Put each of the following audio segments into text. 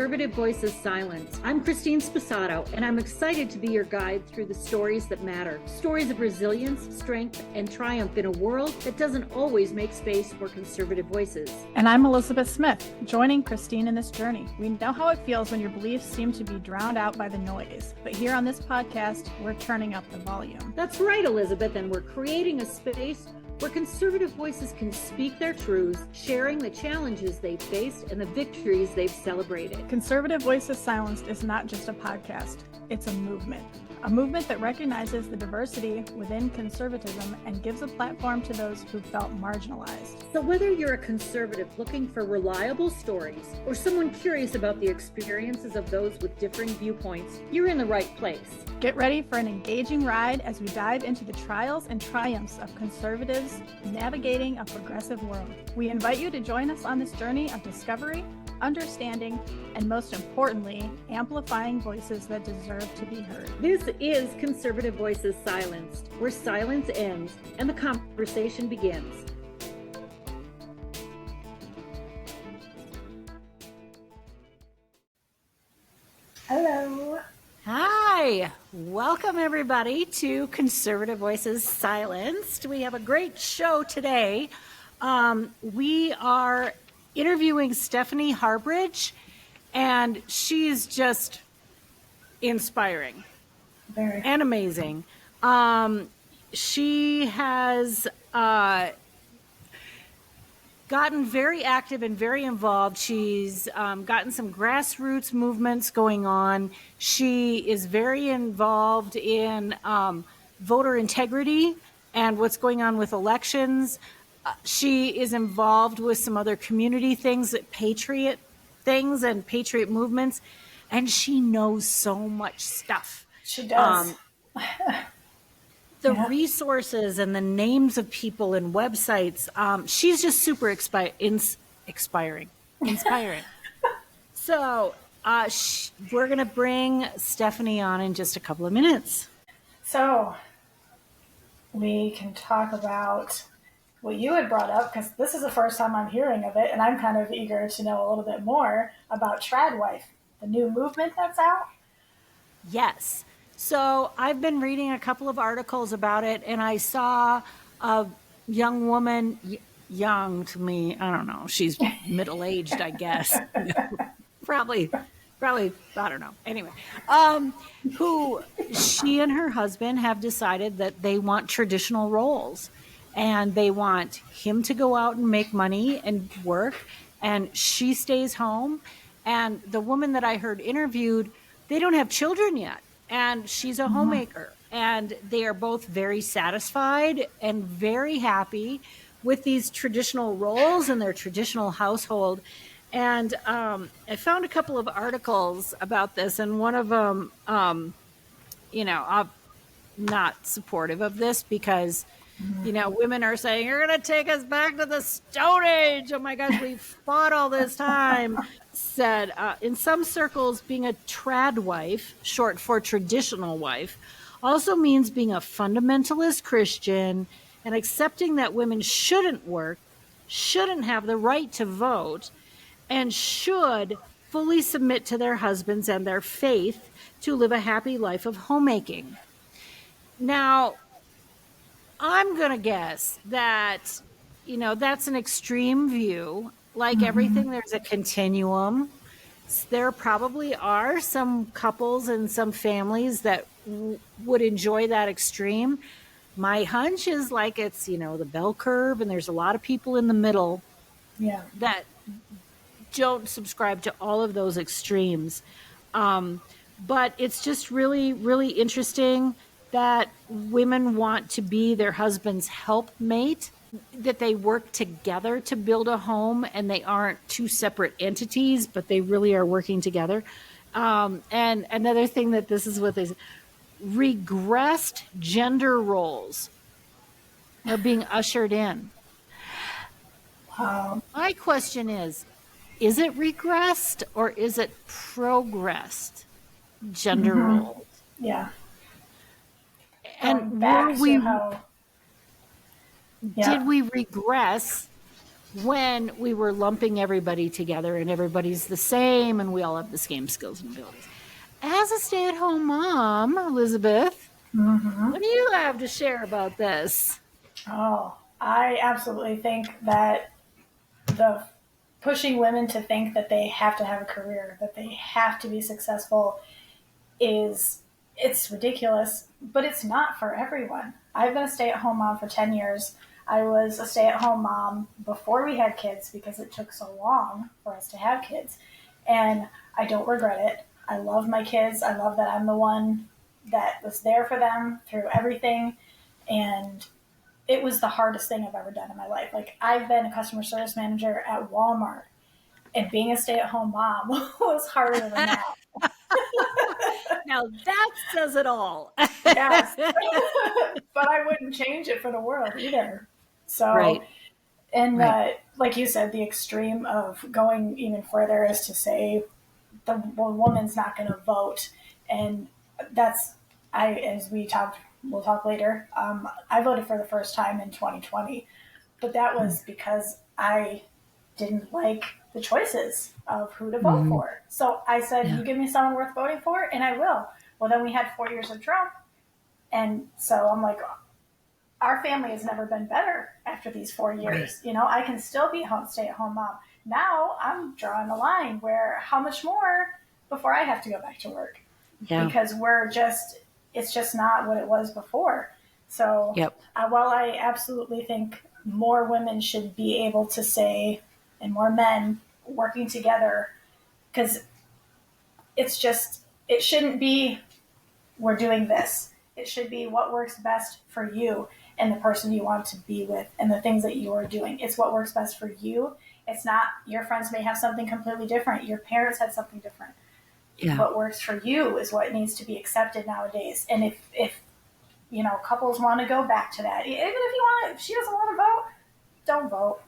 Conservative Voices Silenced. I'm Christine Sposato, and I'm excited to be your guide through the stories that matter. Stories of resilience, strength, and triumph in a world that doesn't always make space for conservative voices. And I'm Elizabeth Smith, joining Christine in this journey. We know how it feels when your beliefs seem to be drowned out by the noise. But here on this podcast, we're turning up the volume. That's right, Elizabeth, and we're creating a space where conservative voices can speak their truths, sharing the challenges they've faced and the victories they've celebrated. Conservative Voices Silenced is not just a podcast, it's a movement that recognizes the diversity within conservatism and gives a platform to those who felt marginalized. So whether you're a conservative looking for reliable stories or someone curious about the experiences of those with differing viewpoints, you're in the right place. Get ready for an engaging ride as we dive into the trials and triumphs of conservatives navigating a progressive world. We invite you to join us on this journey of discovery, understanding, and most importantly, amplifying voices that deserve to be heard. This is Conservative Voices Silenced, where silence ends and the conversation begins. Hello. Hi, welcome everybody to Conservative Voices Silenced. We have a great show today. We are interviewing Stephanie Harbridge, and she's just inspiring and amazing. She has gotten very active and very involved. She's gotten some grassroots movements going on. She is very involved in voter integrity and what's going on with elections. She is involved with some other community things, patriot things and patriot movements, and she knows so much stuff. She does. The resources and the names of people and websites, she's just super inspiring. So we're going to bring Stephanie on in just a couple of minutes. So we can talk about what you had brought up, because this is the first time I'm hearing of it, and I'm kind of eager to know a little bit more about Tradwife, the new movement that's out. Yes. So I've been reading a couple of articles about it, and I saw a young woman, young to me, I don't know, she's middle-aged, I guess. Probably, I don't know. Anyway, who she and her husband have decided that they want traditional roles, and they want him to go out and make money and work, and she stays home. And the woman that I heard interviewed, they don't have children yet. And she's a homemaker, and they are both very satisfied and very happy with these traditional roles in their traditional household. And I found a couple of articles about this, and one of them, I'm not supportive of this because, women are saying, you're going to take us back to the Stone Age. Oh my gosh, we fought all this time. Said, in some circles, being a trad wife, short for traditional wife, also means being a fundamentalist Christian and accepting that women shouldn't work, shouldn't have the right to vote, and should fully submit to their husbands and their faith to live a happy life of homemaking. Now, I'm going to guess that, that's an extreme view. Like everything, there's a continuum. There probably are some couples and some families that would enjoy that extreme. My hunch is like it's, the bell curve, and there's a lot of people in the middle that don't subscribe to all of those extremes. But it's just really, really interesting that women want to be their husband's helpmate, that they work together to build a home, and they aren't two separate entities, but they really are working together. And another thing that this is what is regressed gender roles are being ushered in. My question is it regressed or is it progressed gender roles? Yeah. And were we did we regress when we were lumping everybody together and everybody's the same and we all have the same skills and abilities. As a stay-at-home mom, Elizabeth, what do you have to share about this? Oh, I absolutely think that the pushing women to think that they have to have a career, that they have to be successful is it's ridiculous, but it's not for everyone. I've been a stay-at-home mom for 10 years. I was a stay-at-home mom before we had kids because it took so long for us to have kids. And I don't regret it. I love my kids. I love that I'm the one that was there for them through everything. And it was the hardest thing I've ever done in my life. Like, I've been a customer service manager at Walmart, and being a stay-at-home mom was harder than that. Now that says it all. Yes. But I wouldn't change it for the world either. So, Right. and Right. like you said, the extreme of going even further is to say the woman's not going to vote. And that's, as we'll talk later. I voted for the first time in 2020, but that was because I didn't like the choices of who to vote for. So I said, Yeah. you give me someone worth voting for, and I will. Well, then we had 4 years of Trump. And so I'm like, our family has never been better after these 4 years. Right. I can still be home, stay-at-home mom. Now I'm drawing a line where how much more before I have to go back to work? Yeah. Because it's just not what it was before. So Yep. while I absolutely think more women should be able to say, and more men working together, because it shouldn't be, we're doing this. It should be what works best for you and the person you want to be with and the things that you are doing. It's what works best for you. It's not, your friends may have something completely different. Your parents had something different. Yeah. What works for you is what needs to be accepted nowadays. And if couples want to go back to that, even if she doesn't want to vote, don't vote.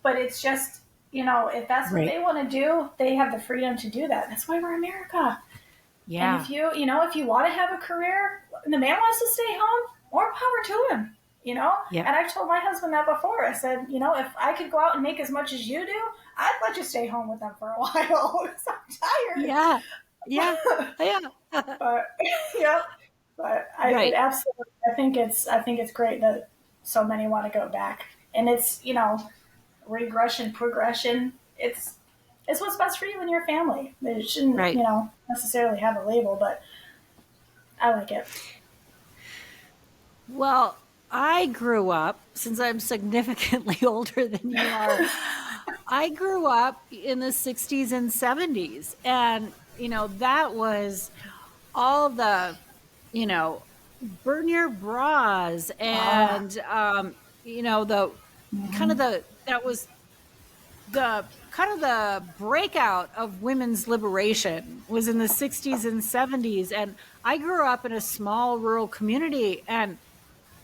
But it's just, if that's what Right. they want to do, they have the freedom to do that. That's why we're America. Yeah. And if you want to have a career and the man wants to stay home, more power to him, Yeah. And I've told my husband that before. I said, if I could go out and make as much as you do, I'd let you stay home with them for a while because I'm tired. Yeah. Yeah. Yeah. But yeah, but Right. I think it's great that so many want to go back, and it's regression, progression. It's what's best for you and your family. It shouldn't Right. necessarily have a label, but I like it. Well, I grew up, since I'm significantly older than you are, I grew up in the 60s and 70s. And, that was all the, burn your bras and, the kind of that was the kind of the breakout of women's liberation was in the 60s and 70s. And I grew up in a small rural community, and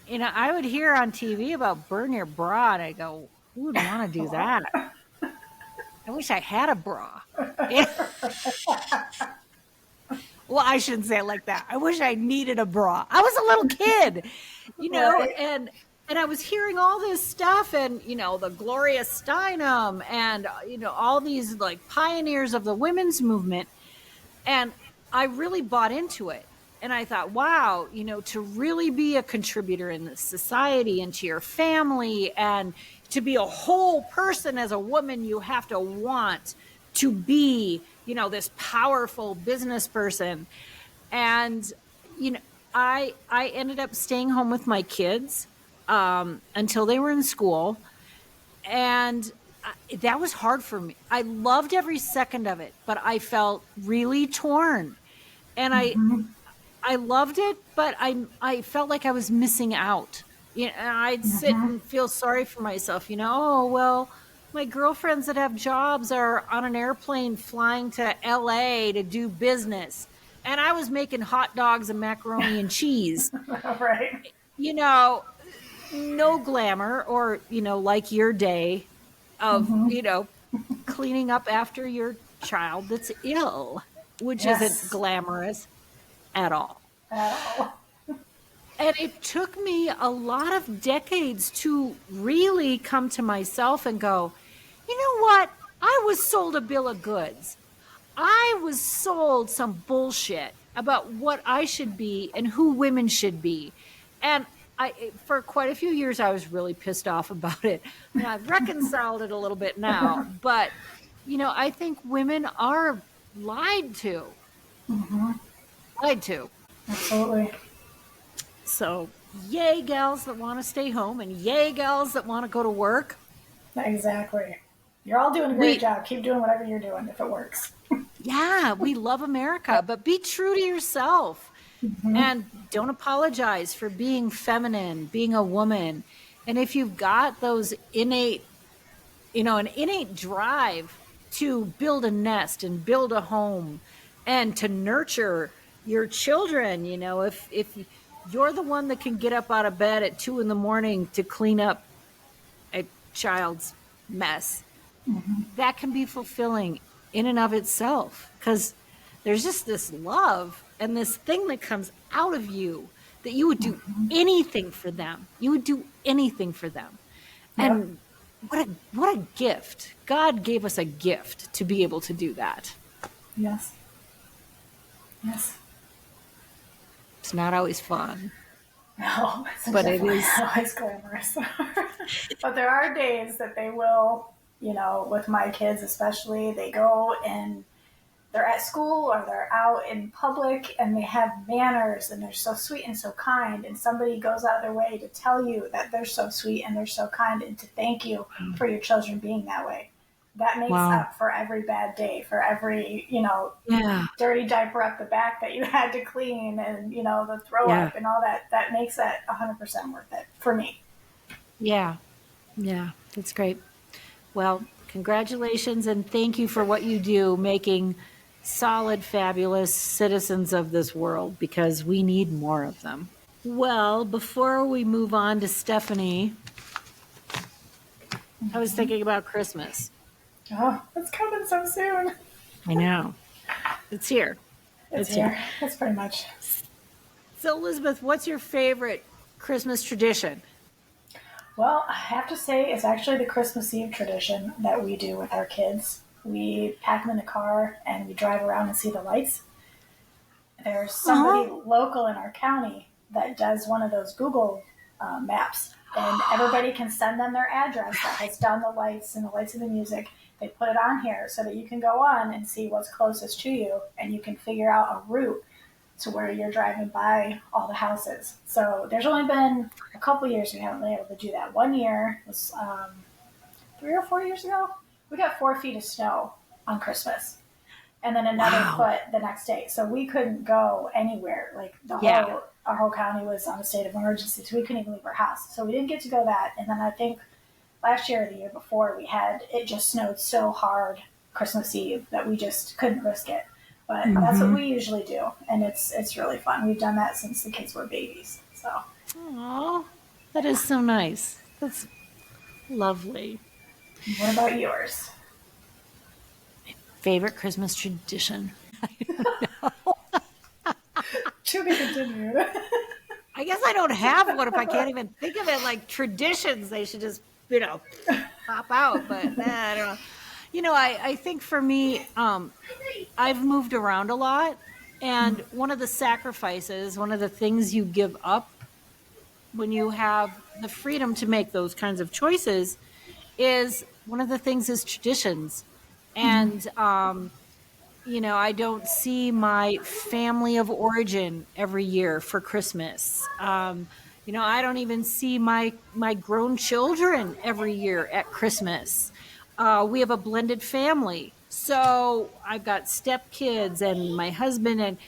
I would hear on TV about burn your bra, and I go, who would want to do that? I wish I had a bra. Well, I shouldn't say it like that. I wish I needed a bra. I was a little kid, Right. and I was hearing all this stuff, and the Gloria Steinem, and all these like pioneers of the women's movement, and I really bought into it. And I thought, wow, to really be a contributor in this society and to your family and to be a whole person as a woman, you have to want to be, this powerful business person. And, I ended up staying home with my kids until they were in school. And that was hard for me. I loved every second of it, but I felt really torn. And I loved it, but I felt like I was missing out. And I'd sit and feel sorry for myself. Oh, well, my girlfriends that have jobs are on an airplane flying to LA to do business, and I was making hot dogs and macaroni and cheese. Right. No glamour, or like your day of cleaning up after your child that's ill, which Yes. isn't glamorous at all. Oh. And it took me a lot of decades to really come to myself and go, you know what? I was sold a bill of goods. I was sold some bullshit about what I should be and who women should be. And for quite a few years, I was really pissed off about it. And I've reconciled it a little bit now. But, I think women are lied to. Lied to. Absolutely. So, yay, gals that want to stay home, and yay, gals that want to go to work. Exactly. You're all doing a great job. Keep doing whatever you're doing if it works. Yeah, we love America, but be true to yourself and don't apologize for being feminine, being a woman. And if you've got those innate, an innate drive to build a nest and build a home and to nurture your children, if you're the one that can get up out of bed at 2 a.m. to clean up a child's mess, that can be fulfilling in and of itself, because there's just this love and this thing that comes out of you that you would do anything for them. You would do anything for them. Yep. And what a gift. God gave us a gift to be able to do that. Yes. Yes. It's not always fun. No, it's but it is always glamorous. But there are days that they will, with my kids especially, they go and they're at school or they're out in public and they have manners and they're so sweet and so kind, and somebody goes out of their way to tell you that they're so sweet and they're so kind and to thank you for your children being that way. That makes up for every bad day, for every, dirty diaper up the back that you had to clean and, the throw up and all that. That makes that 100% worth it for me. Yeah. Yeah. That's great. Well, congratulations and thank you for what you do, making solid, fabulous citizens of this world, because we need more of them. Well, before we move on to Stephanie, I was thinking about Christmas. Oh, it's coming so soon. I know. It's here. It's here. That's pretty much. So, Elizabeth, what's your favorite Christmas tradition? Well, I have to say it's actually the Christmas Eve tradition that we do with our kids. We pack them in the car and we drive around and see the lights. There's somebody local in our county that does one of those Google maps, and everybody can send them their address that has done the lights and the lights of the music. They put it on here so that you can go on and see what's closest to you, and you can figure out a route to where you're driving by all the houses. So there's only been a couple years we haven't been able to do that. One year was 3 or 4 years ago. We got 4 feet of snow on Christmas, and then another foot the next day. So we couldn't go anywhere. Like our whole county was on a state of emergency, so we couldn't even leave our house. So we didn't get to go that. And then I think last year or the year before, it just snowed so hard Christmas Eve that we just couldn't risk it. But that's what we usually do, and it's really fun. We've done that since the kids were babies. So. Aww, that is so nice. That's lovely. What about yours? Favorite Christmas tradition? To be continued. I guess I don't have one if I can't even think of it. Like traditions, they should just, pop out. But I don't know. I think for me, I've moved around a lot. And one of the sacrifices, one of the things you give up when you have the freedom to make those kinds of choices is one of the things is traditions. And, I don't see my family of origin every year for Christmas. I don't even see my grown children every year at Christmas. We have a blended family. So I've got stepkids and my husband, and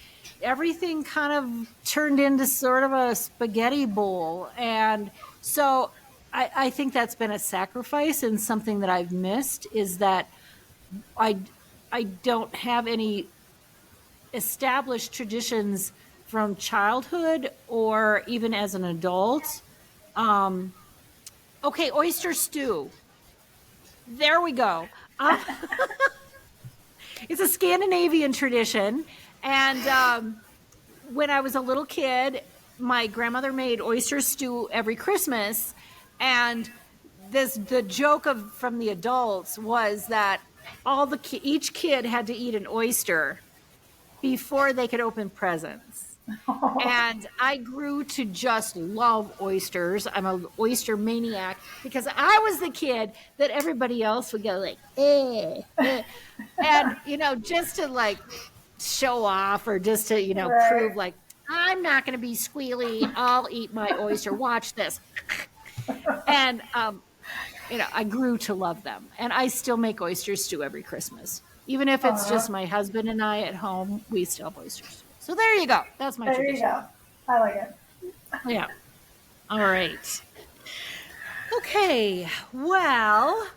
everything kind of turned into sort of a spaghetti bowl. And so I think that's been a sacrifice, and something that I've missed is that I don't have any established traditions from childhood or even as an adult. Okay, oyster stew. There we go. It's a Scandinavian tradition. And when I was a little kid, my grandmother made oyster stew every Christmas, and the joke from the adults was that each kid had to eat an oyster before they could open presents. And I grew to just love oysters. I'm an oyster maniac because I was the kid that everybody else would go like, and just to like show off or just to Right. prove like I'm not going to be squealy. I'll eat my oyster. Watch this. And I grew to love them, and I still make oyster stew every Christmas. Even if it's just my husband and I at home, we still have oysters. So there you go. That's my tradition. There you go. I like it. Yeah. All right. Okay. Well,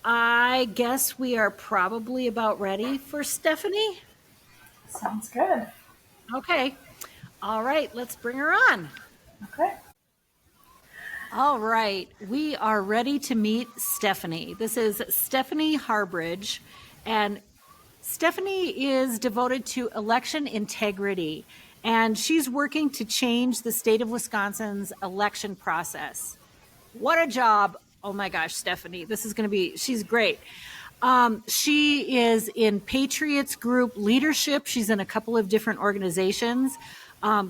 I guess we are probably about ready for Stephanie. Sounds good. Okay. All right. Let's bring her on. Okay. All right. We are ready to meet Stephanie. This is Stephanie Harbridge, and Stephanie is devoted to election integrity, and she's working to change the state of Wisconsin's election process. What a job. Oh my gosh, Stephanie, she's great. She is in Patriots Group leadership. She's in a couple of different organizations,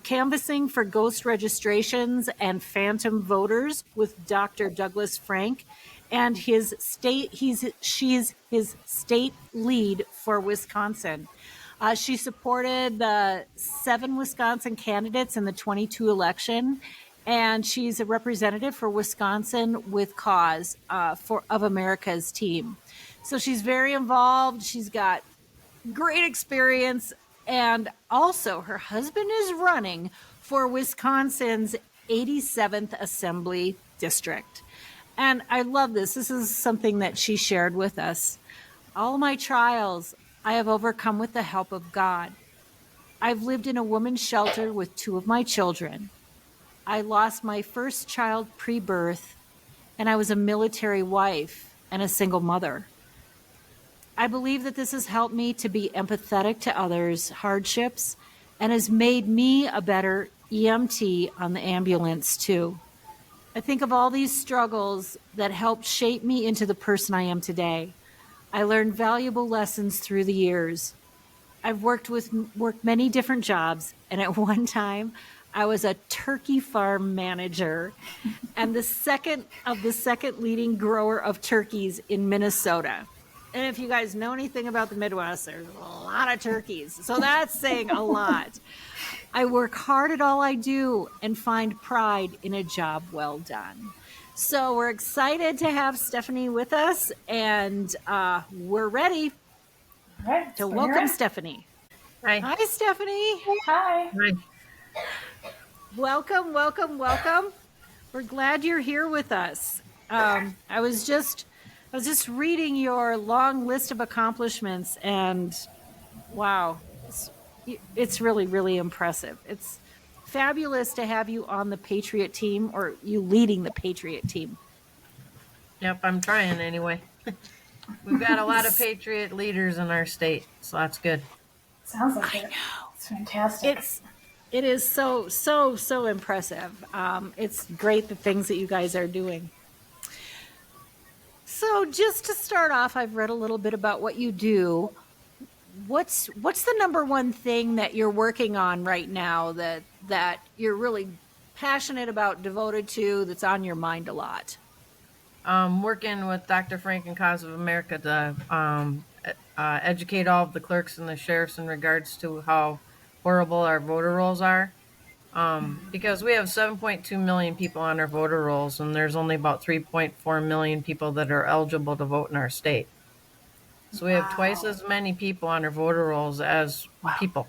canvassing for ghost registrations and phantom voters with Dr. Douglas Frank. And she's his state lead for Wisconsin. She supported the 7 Wisconsin candidates in the 22 election, and she's a representative for Wisconsin with Cause of America's team. So she's very involved. She's got great experience, and also her husband is running for Wisconsin's 87th Assembly District. And I love this. This is something that she shared with us. All my trials I have overcome with the help of God. I've lived in a woman's shelter with 2 of my children. I lost my first child pre-birth, and I was a military wife and a single mother. I believe that this has helped me to be empathetic to others' hardships and has made me a better EMT on the ambulance too. I think of all these struggles that helped shape me into the person I am today. I learned valuable lessons through the years. I've worked many different jobs, and at one time, I was a turkey farm manager and the second leading grower of turkeys in Minnesota. And if you guys know anything about the Midwest, there's a lot of turkeys. So that's saying a lot. I work hard at all I do and find pride in a job well done. So we're excited to have Stephanie with us, and we're ready Right. to welcome Stephanie. Hi. Hi, Stephanie. Hi. Hi. Welcome, welcome, welcome. We're glad you're here with us. I was just reading your long list of accomplishments, and wow, it's really, really impressive. It's fabulous to have you on the Patriot team, or you leading the Patriot team. Yep, I'm trying anyway. We've got a lot of Patriot leaders in our state, so that's good. Sounds like it. It's fantastic. It is so impressive. It's great the things that you guys are doing. So just to start off, I've read a little bit about what you do. What's the number one thing that you're working on right now that you're really passionate about, devoted to, that's on your mind a lot? Working with Dr. Frank and Cause of America to educate all of the clerks and the sheriffs in regards to how horrible our voter rolls are. Because we have 7.2 million people on our voter rolls, and there's only about 3.4 million people that are eligible to vote in our state. So we have twice as many people on our voter rolls as people.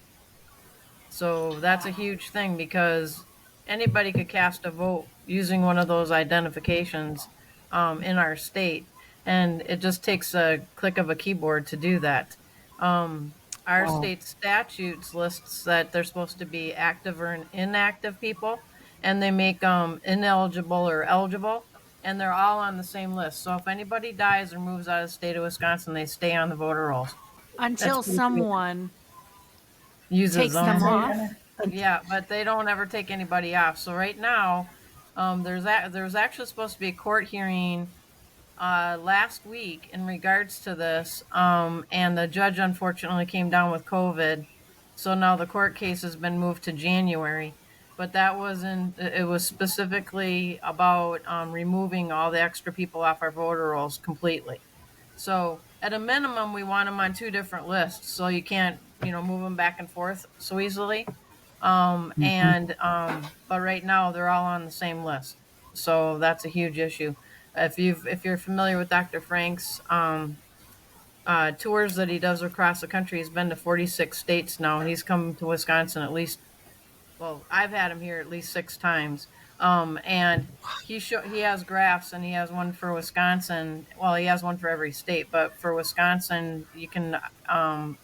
So that's a huge thing, because anybody could cast a vote using one of those identifications in our state, and it just takes a click of a keyboard to do that. Our state statutes lists that they're supposed to be active or inactive people, and they make ineligible or eligible, and they're all on the same list. So if anybody dies or moves out of the state of Wisconsin, they stay on the voter rolls Until someone uses takes them off. Yeah, but they don't ever take anybody off. So right now, there's actually supposed to be a court hearing last week in regards to this, and the judge unfortunately came down with COVID, so now the court case has been moved to January. But that wasn't. It was specifically about removing all the extra people off our voter rolls completely. So at a minimum, we want them on two different lists, so you can't, move them back and forth so easily. But right now they're all on the same list, so that's a huge issue. If you're familiar with Dr. Frank's tours that he does across the country, he's been to 46 states now. He's come to Wisconsin at least, well, I've had him here at least 6 times. And he has graphs, and he has one for Wisconsin. Well, he has one for every state, but for Wisconsin, you can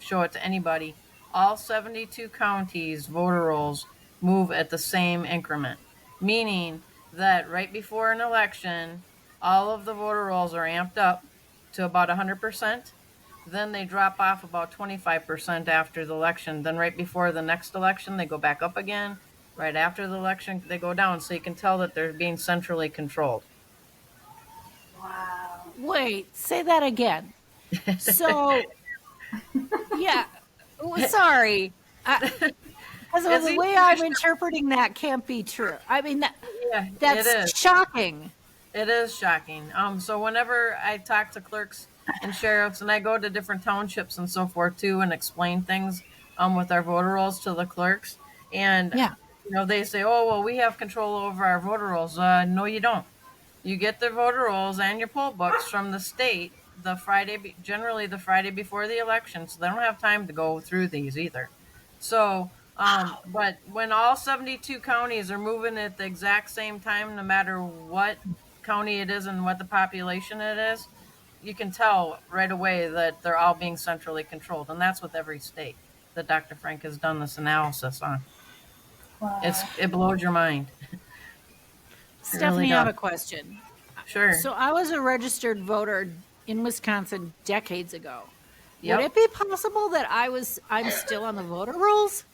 show it to anybody. All 72 counties voter rolls move at the same increment, meaning that right before an election, all of the voter rolls are amped up to about 100%. Then they drop off about 25% after the election. Then right before the next election, they go back up again. Right after the election, they go down. So you can tell that they're being centrally controlled. Wow. Wait, say that again. So, yeah, sorry. Because the way I'm interpreting that can't be true. I mean, Yeah, it that's is. shocking. It is shocking. So whenever I talk to clerks and sheriffs, and I go to different townships and so forth too, and explain things with our voter rolls to the clerks, and Yeah. they say, "Oh, well, we have control over our voter rolls." No, you don't. You get the voter rolls and your poll books from the state generally the Friday before the election, so they don't have time to go through these either. So, but when all 72 counties are moving at the exact same time, no matter what county it is and what the population it is, you can tell right away that they're all being centrally controlled, and that's with every state that Dr. Frank has done this analysis on. Wow. It blows your mind. Stephanie, I have a does. question. Sure. So I was a registered voter in Wisconsin decades ago. Yep. Would it be possible that I'm still on the voter rolls?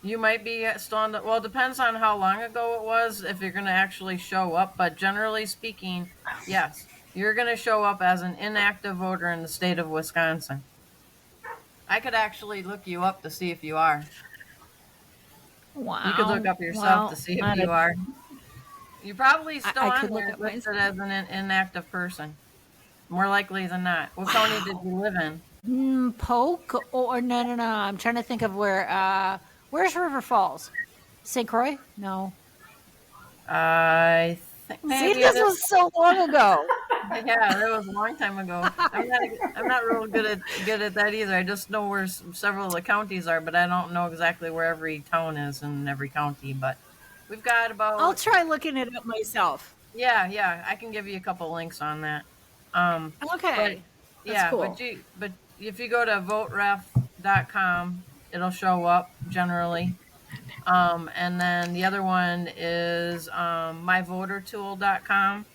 You might be still on well, it depends on how long ago it was, if you're going to actually show up. But generally speaking, yes, you're going to show up as an inactive voter in the state of Wisconsin. I could actually look you up to see if you are. Wow. You could look up yourself to see if you are. You're probably still I on could look there up listed as an inactive person. More likely than not. What county did you live in? Polk or no. I'm trying to think of where's River Falls? St. Croix? No. I think maybe See, this was so long ago. Yeah, that was a long time ago. I'm not real good at that either. I just know where several of the counties are, but I don't know exactly where every town is in every county. But we've got about. I'll try looking it up myself. Yeah, I can give you a couple links on that. Okay. Yeah, cool. but if you go to voteref.com, it'll show up generally. And then the other one is myvotertool.com.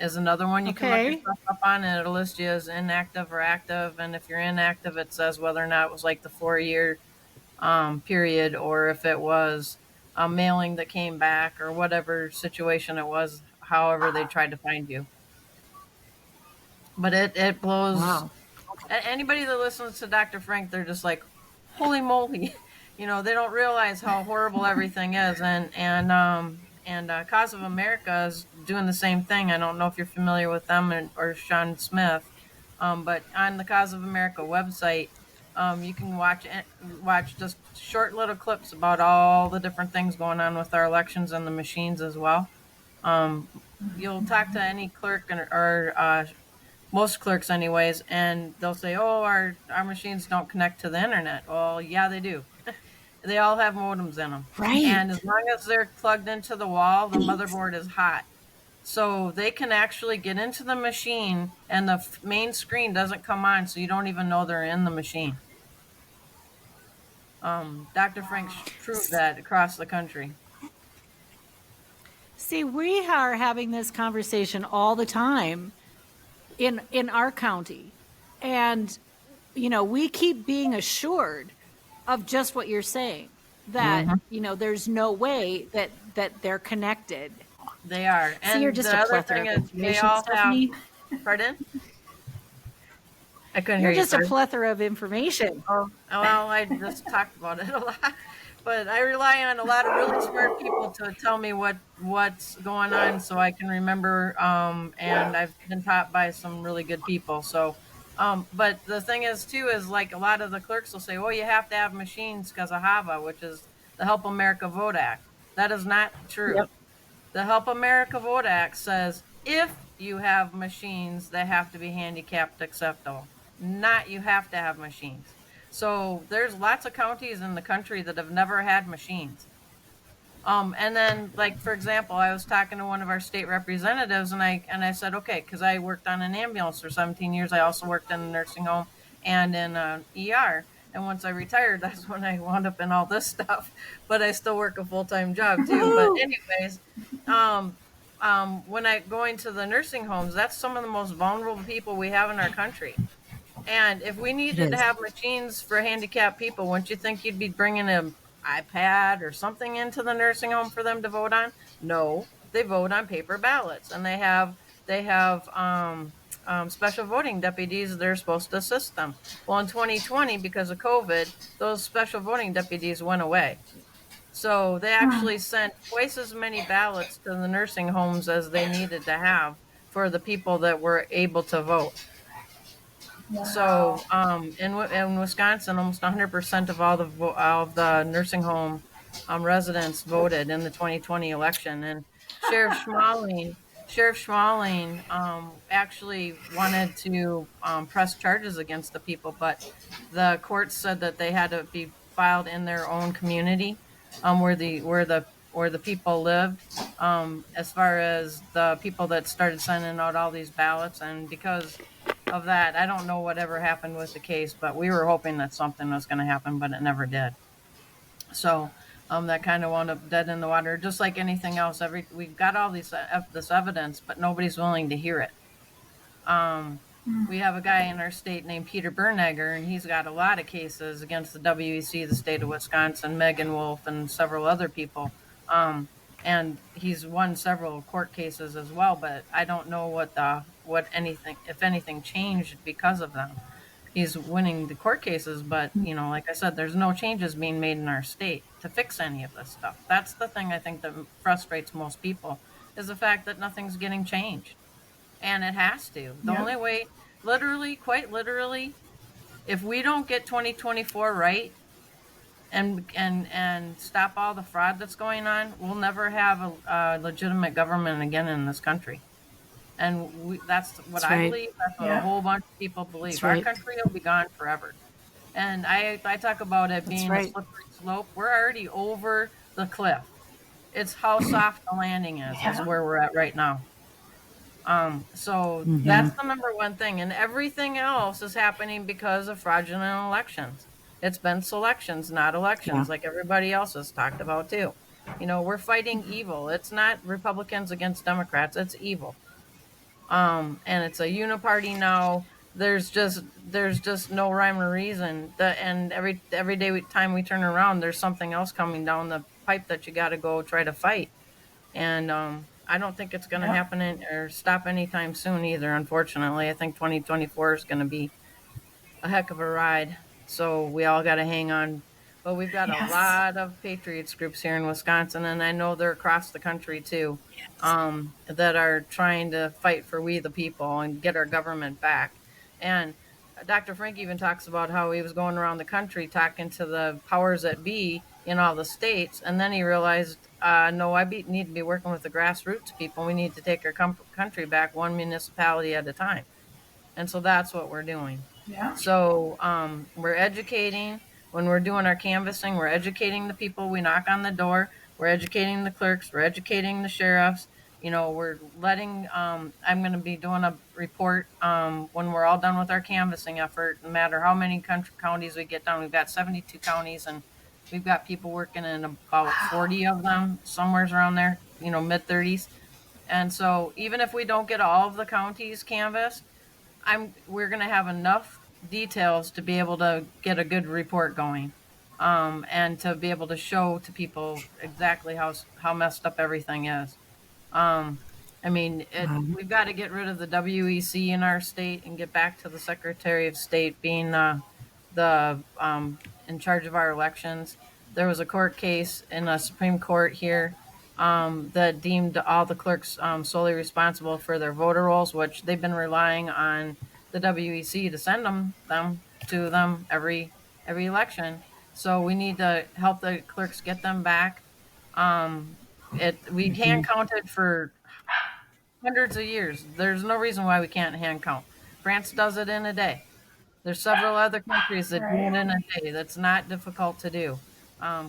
Is another one you can look yourself up on, and it'll list you as inactive or active. And if you're inactive, it says whether or not it was like the 4-year period, or if it was a mailing that came back, or whatever situation it was, however they tried to find you. But it blows. Wow. Anybody that listens to Dr. Frank, they're just like, holy moly. They don't realize how horrible everything is. And Cause of America is doing the same thing. I don't know if you're familiar with them or Sean Smith, but on the Cause of America website, you can watch just short little clips about all the different things going on with our elections and the machines as well. You'll talk to any clerk or most clerks anyways, and they'll say, "Oh, our machines don't connect to the internet." Well, yeah, they do. They all have modems in them. Right. And as long as they're plugged into the wall, the motherboard is hot. So they can actually get into the machine, and the main screen doesn't come on, so you don't even know they're in the machine. Dr. Frank proved that across the country. See, we are having this conversation all the time in our county. And, we keep being assured of just what you're saying. that, there's no way that they're connected. They are. So you're And just the a other plethora thing of is they information, all have, Stephanie. pardon? I couldn't hear You're you, just a sorry. plethora of information. Oh, well, I just talked about it a lot, but I rely on a lot of really smart people to tell me what's going on, so I can remember. And I've been taught by some really good people. So, but the thing is too is like a lot of the clerks will say, "Oh, you have to have machines because of HAVA, which is the Help America Vote Act." That is not true. Yep. The Help America Vote Act says if you have machines, they have to be handicapped acceptable. Not you have to have machines. So there's lots of counties in the country that have never had machines. And then like for example, I was talking to one of our state representatives and I said, okay, because I worked on an ambulance for 17 years. I also worked in a nursing home and in ER. And once I retired, that's when I wound up in all this stuff. But I still work a full-time job too. But Woohoo! anyways, um, when I go into the nursing homes, that's some of the most vulnerable people we have in our country. And if we It needed to is. have machines for handicapped people, wouldn't you think you'd be bringing an iPad or something into the nursing home for them to vote on? No, they vote on paper ballots, and they have special voting deputies that are supposed to assist them. Well, in 2020, because of COVID, those special voting deputies went away. So they actually sent twice as many ballots to the nursing homes as they needed to have for the people that were able to vote. Wow. So, in Wisconsin, almost 100% of all of the nursing home residents voted in the 2020 election, and Sheriff Schmaling, Sheriff Schmaling, actually wanted to press charges against the people, but the courts said that they had to be filed in their own community, where the people lived. As far as the people that started sending out all these ballots, and because of that. I don't know whatever happened with the case, but we were hoping that something was going to happen, but it never did. So that kind of wound up dead in the water, just like anything else. We've got all this evidence, but nobody's willing to hear it. Um, we have a guy in our state named Peter Bernegger, and he's got a lot of cases against the WEC, the state of Wisconsin, Megan Wolf, and several other people. Um, and he's won several court cases as well, but I don't know what anything, if anything, changed because of them. He's winning the court cases, but like I said, there's no changes being made in our state to fix any of this stuff. That's the thing I think that frustrates most people is the fact that nothing's getting changed, and it has to. The Yep. only way, literally, quite literally, if we don't get 2024 right and stop all the fraud that's going on, we'll never have a legitimate government again in this country. And that's what That's I right. believe. That's what a Yeah. whole bunch of people believe. That's Our right. country will be gone forever. And I talk about it That's being a right. slippery slope. We're already over the cliff. It's how soft the landing is Yeah. where we're at right now. So Mm-hmm. that's the number one thing. And everything else is happening because of fraudulent elections. It's been selections, not Yeah. elections, like everybody else has talked about too. We're fighting evil. It's not Republicans against Democrats, it's evil. And it's a uniparty now. There's just no rhyme or reason. And every time we turn around, there's something else coming down the pipe that you got to go try to fight. And I don't think it's going to Yep. happen or stop anytime soon either. Unfortunately, I think 2024 is going to be a heck of a ride. So we all got to hang on. But we've got a Yes. lot of patriots groups here in Wisconsin, and I know they're across the country too, that are trying to fight for we the people and get our government back. And Dr. Frank even talks about how he was going around the country talking to the powers that be in all the states, and then he realized, no, need to be working with the grassroots people. We need to take our country back one municipality at a time. And so that's what we're doing. Yeah. So we're educating. When we're doing our canvassing, we're educating the people. We knock on the door. We're educating the clerks. We're educating the sheriffs. We're letting. I'm going to be doing a report when we're all done with our canvassing effort. No matter how many counties we get done, we've got 72 counties, and we've got people working in about 40 of them, somewhere around there. Mid 30s. And so even if we don't get all of the counties canvassed, we're going to have enough details to be able to get a good report going. and to be able to show to people exactly how messed up everything is. Um, I mean, we've got to get rid of the WEC in our state and get back to the Secretary of State being the in charge of our elections. There was a court case in the Supreme Court here that deemed all the clerks solely responsible for their voter rolls, which they've been relying on the WEC to send them to them every election. So we need to help the clerks get them back. We hand counted for hundreds of years. There's no reason why we can't hand count. France does it in a day. There's several other countries that do it Right. in a day. That's not difficult to do.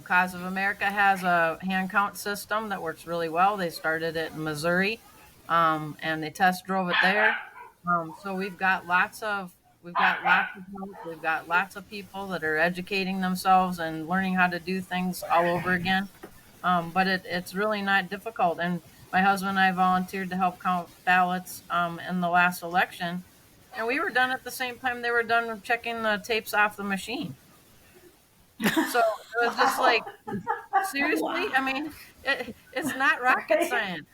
Cause of America has a hand count system that works really well. They started it in Missouri, and they test drove it there. So we've got lots of help. We've got lots of people that are educating themselves and learning how to do things all over again. But it's really not difficult. And my husband and I volunteered to help count ballots in the last election, and we were done at the same time they were done checking the tapes off the machine. So it was just like, seriously? I mean, it's not rocket Right. science.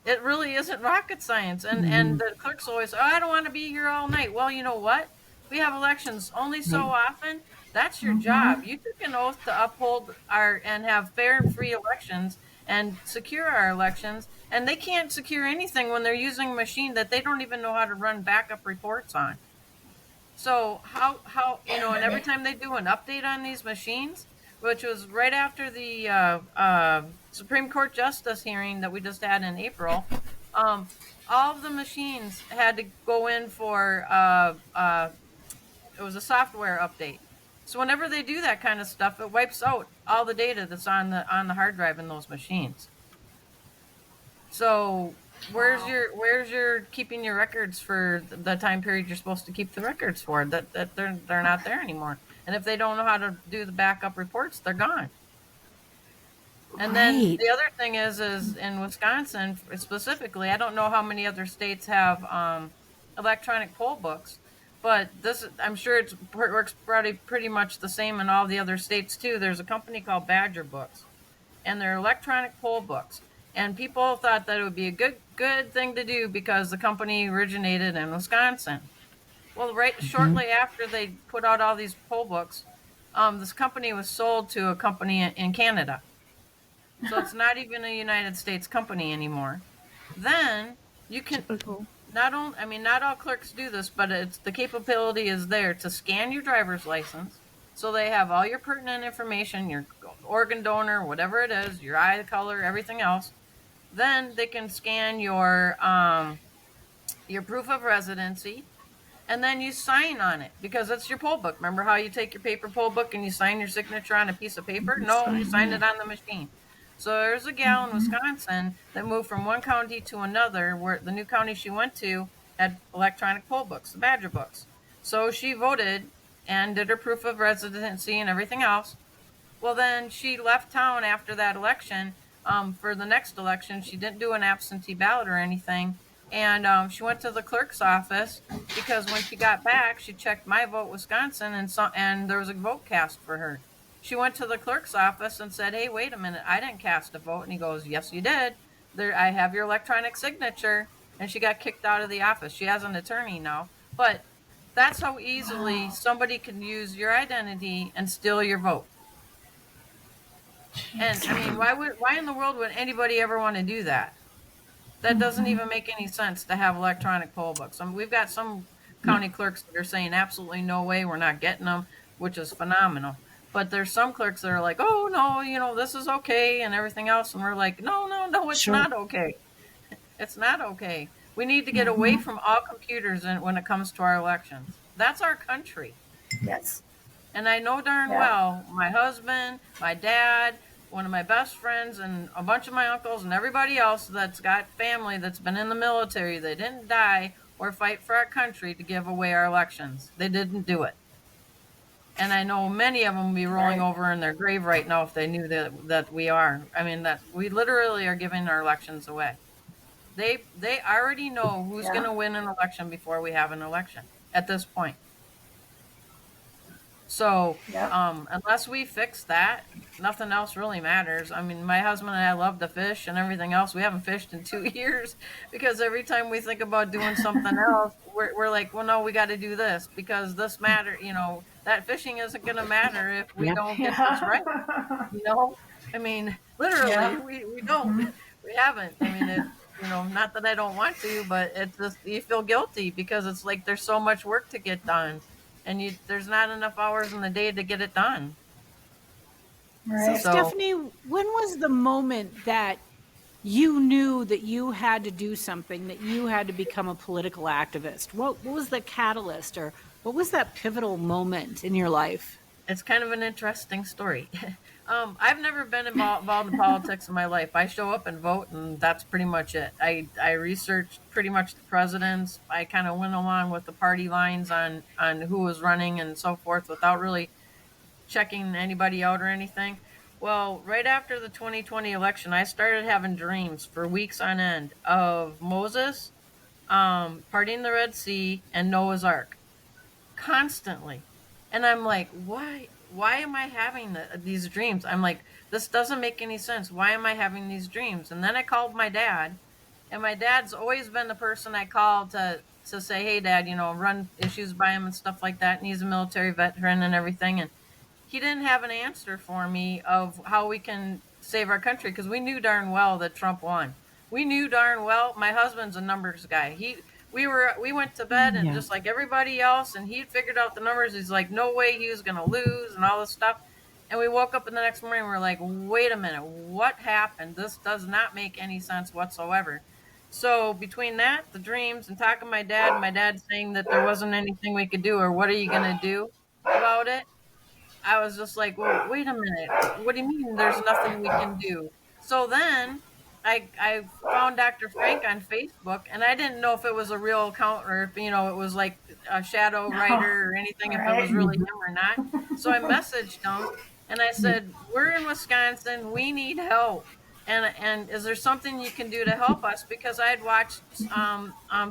It really isn't rocket science. And the clerks always, oh, I don't want to be here all night. Well, you know what? We have elections only so often. That's your job. You took an oath to uphold our and have fair and free elections and secure our elections. And they can't secure anything when they're using a machine that they don't even know how to run backup reports on. So and every time they do an update on these machines, which was right after the Supreme Court Justice hearing that we just had in April, all of the machines had to go in for it was a software update. So whenever they do that kind of stuff, it wipes out all the data that's on the hard drive in those machines. So where's your keeping your records for the time period you're supposed to keep the records for? That they're not there anymore. And if they don't know how to do the backup reports, they're gone. And then Right. the other thing is in Wisconsin specifically, I don't know how many other states have electronic poll books, but I'm sure it works pretty much the same in all the other states too. There's a company called Badger Books, and they're electronic poll books. And people thought that it would be a good thing to do because the company originated in Wisconsin. Well, shortly after they put out all these poll books, this company was sold to a company in Canada. So it's not even a United States company anymore. Then you can Typical. not all clerks do this, but the capability is there to scan your driver's license. So they have all your pertinent information, your organ donor, whatever it is, your eye color, everything else. Then they can scan your proof of residency, and then you sign on it because it's your poll book. Remember how you take your paper poll book and you sign your signature on a piece of paper? No, you sign it on the machine. So there's a gal in Wisconsin that moved from one county to another, where the new county she went to had electronic poll books, the Badger books. So she voted and did her proof of residency and everything else. Well, then she left town after that election. For the next election, she didn't do an absentee ballot or anything. And she went to the clerk's office because when she got back, she checked My Vote Wisconsin, and there was a vote cast for her. She went to the clerk's office and said, "Hey, wait a minute, I didn't cast a vote." And he goes, "Yes, you did. I have your electronic signature." And she got kicked out of the office. She has an attorney now. But that's how easily somebody can use your identity and steal your vote. And I mean, why in the world would anybody ever want to do that? That doesn't even make any sense to have electronic poll books. I mean, we've got some county clerks that are saying absolutely no way, we're not getting them, which is phenomenal. But there's some clerks that are like, oh no, this is okay and everything else, and we're like, no, it's Sure. not okay. It's not okay. We need to get away from all computers when it comes to our elections. That's our country. Yes. And I know darn well my husband, my dad, one of my best friends, and a bunch of my uncles and everybody else that's got family that's been in the military, they didn't die or fight for our country to give away our elections. They didn't do it. And I know many of them will be rolling over in their grave right now if they knew that we are. I mean, that we literally are giving our elections away. They already know who's going to win an election before we have an election at this point. So Yep. unless we fix that, nothing else really matters. I mean, my husband and I love to fish and everything else. We haven't fished in 2 years because every time we think about doing something else, we're like, well, no, we got to do this because this matter. That fishing isn't going to matter if we Yeah. don't get this right. Yeah. You know, I mean, literally, Yeah. we don't, we haven't. I mean, not that I don't want to, but it's just you feel guilty because it's like there's so much work to get done, and there's not enough hours in the day to get it done. So, Right. So Stephanie, when was the moment that you knew that you had to do something, that you had to become a political activist? What was the catalyst, or what was that pivotal moment in your life? it's kind of an interesting story. I've never been involved in politics in my life. I show up and vote, and that's pretty much it. I researched pretty much the presidents. I kind of went along with the party lines on who was running and so forth without really checking anybody out or anything. Well, right after the 2020 election, I started having dreams for weeks on end of Moses parting the Red Sea and Noah's Ark constantly. And I'm like, why am I having these dreams? I'm like, this doesn't make any sense. Why am I having these dreams? And then I called my dad, and my dad's always been the person I call to say, hey, Dad, run issues by him and stuff like that. And he's a military veteran and everything. And he didn't have an answer for me of how we can save our country because we knew darn well that Trump won. We knew darn well. My husband's a numbers guy. We went to bed and Yeah. just like everybody else, and he figured out the numbers. He's like, no way he was gonna lose and all this stuff. And we woke up in the next morning. And we're like, wait a minute, what happened? This does not make any sense whatsoever. So between that, the dreams, and talking to my dad saying that there wasn't anything we could do, or what are you gonna do about it? I was just like, well, wait a minute. What do you mean there's nothing we can do? So then I found Dr. Frank on Facebook, and I didn't know if it was a real account or if, it was like a shadow writer or anything, if it was Right. really him or not. So I messaged him and I said, we're in Wisconsin. We need help. And is there something you can do to help us? Because I had watched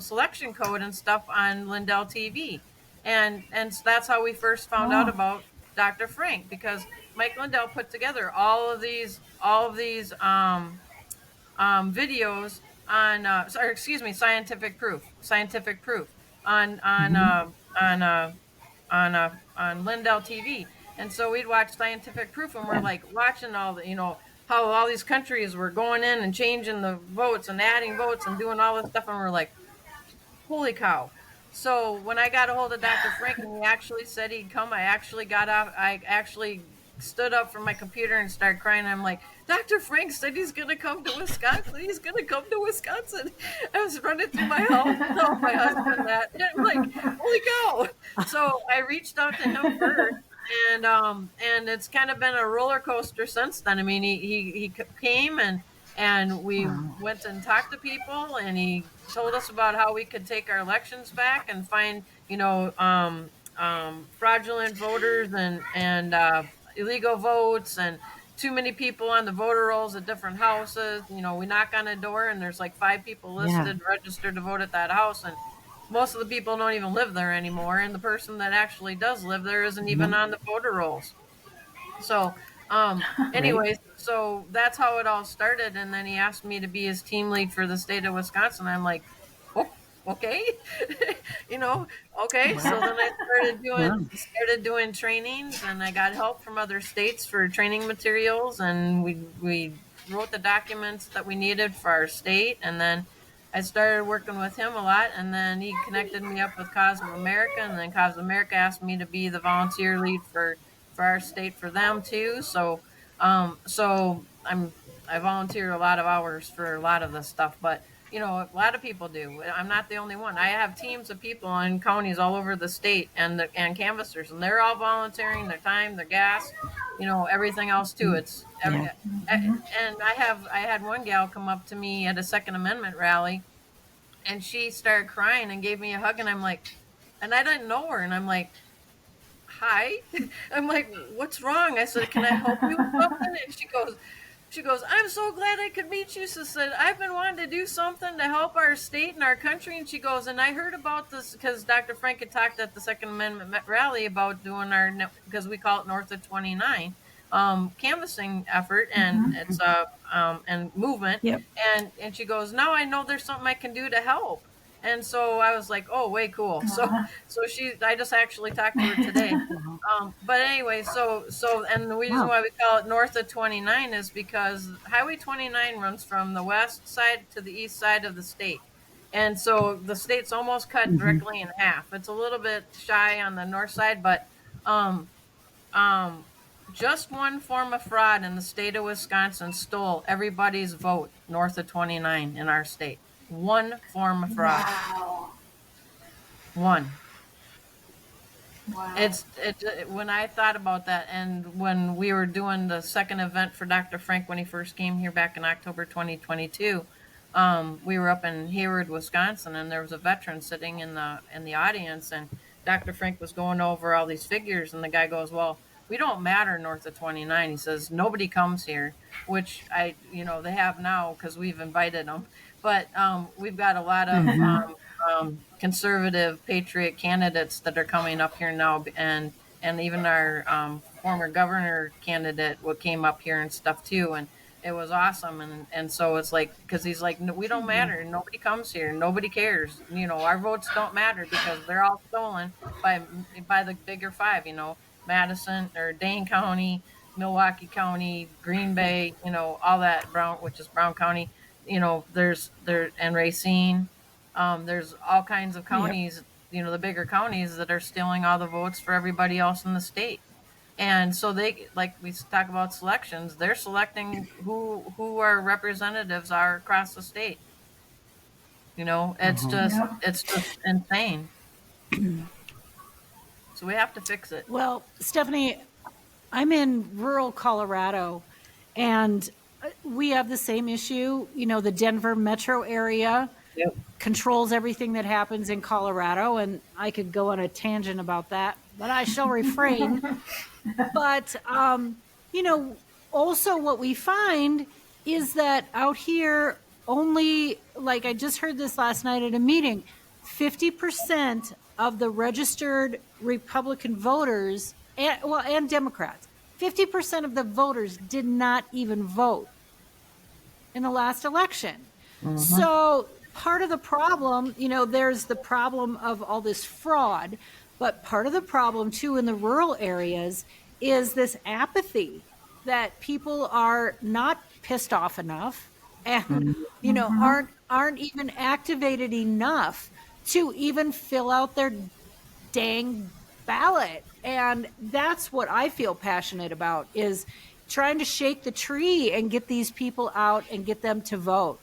Selection Code and stuff on Lindell TV. And so that's how we first found out Oh. about Dr. Frank, because Mike Lindell put together all of these videos on sorry, excuse me, scientific proof on Lindell TV. And so we'd watch scientific proof, and we're like watching all the how all these countries were going in and changing the votes and adding votes and doing all this stuff, and we're like, holy cow. So when I got a hold of Dr. Frank and he actually said he'd come, I actually stood up from my computer and started crying. I'm like, Dr. Frank said he's going to come to Wisconsin. He's going to come to Wisconsin. I was running through my house and told my husband that. And I'm like, holy cow. So I reached out to him first. And it's kind of been a roller coaster since then. I mean, he came and we went and talked to people, and he told us about how we could take our elections back and find fraudulent voters and illegal votes and too many people on the voter rolls at different houses. We knock on a door and there's like 5 people listed registered to vote at that house, and most of the people don't even live there anymore, and the person that actually does live there isn't even on the voter rolls. So anyways, so that's how it all started. And then he asked me to be his team lead for the state of Wisconsin. I'm like, oh, okay. Okay. So then I started doing trainings, and I got help from other states for training materials, and we wrote the documents that we needed for our state. And then I started working with him a lot, and then he connected me up with Cause of America, and then Cause of America asked me to be the volunteer lead for our state for them too. So I volunteer a lot of hours for a lot of this stuff, but a lot of people do. I'm not the only one. I have teams of people in counties all over the state and canvassers, and they're all volunteering their time, their gas, everything else too. It's Yeah. and I had one gal come up to me at a Second Amendment rally, and she started crying and gave me a hug, and I'm like, and I didn't know her, and I'm like, hi. I'm like, what's wrong? I said, can I help you with something? And she goes, She goes, I'm so glad I could meet you. She said, I've been wanting to do something to help our state and our country. And she goes, and I heard about this because Dr. Frank had talked at the Second Amendment rally about doing our, because we call it North of 29, canvassing effort, and it's and movement. Yep. And she goes, now I know there's something I can do to help. And so I was like, oh, way cool. So I just actually talked to her today. But anyway, and the reason why we call it North of 29 is because Highway 29 runs from the west side to the east side of the state. And so the state's almost cut directly in half. It's a little bit shy on the north side, but just one form of fraud in the state of Wisconsin stole everybody's vote north of 29 in our state. One form of fraud. Wow. One. Wow. When I thought about that, and when we were doing the second event for Dr. Frank when he first came here back in October 2022, we were up in Hayward, Wisconsin, and there was a veteran sitting in the audience, and Dr. Frank was going over all these figures, and the guy goes, "Well, we don't matter north of 29." He says, "Nobody comes here," which they have now because we've invited them, but we've got a lot of conservative patriot candidates that are coming up here now, and even our former governor candidate came up here and stuff too, and it was awesome. And so it's like, because he's like, "No, we don't matter, nobody comes here, nobody cares, our votes don't matter because they're all stolen by the bigger five, Madison or Dane County, Milwaukee County, Green Bay, all that, which is Brown County, and Racine. There's all kinds of counties, the bigger counties that are stealing all the votes for everybody else in the state." And so they, like we talk about selections, they're selecting who our representatives are across the state. It's just insane. So we have to fix it. Well, Stephanie, I'm in rural Colorado, and we have the same issue. The Denver metro area controls everything that happens in Colorado, and I could go on a tangent about that, but I shall refrain. But, also what we find is that out here, only, like I just heard this last night at a meeting, 50% of the registered Republican voters, and Democrats, 50% of the voters did not even vote in the last election. So part of the problem, there's the problem of all this fraud, but part of the problem too in the rural areas is this apathy that people are not pissed off enough and, aren't even activated enough to even fill out their dang ballot. And that's what I feel passionate about, is trying to shake the tree and get these people out and get them to vote.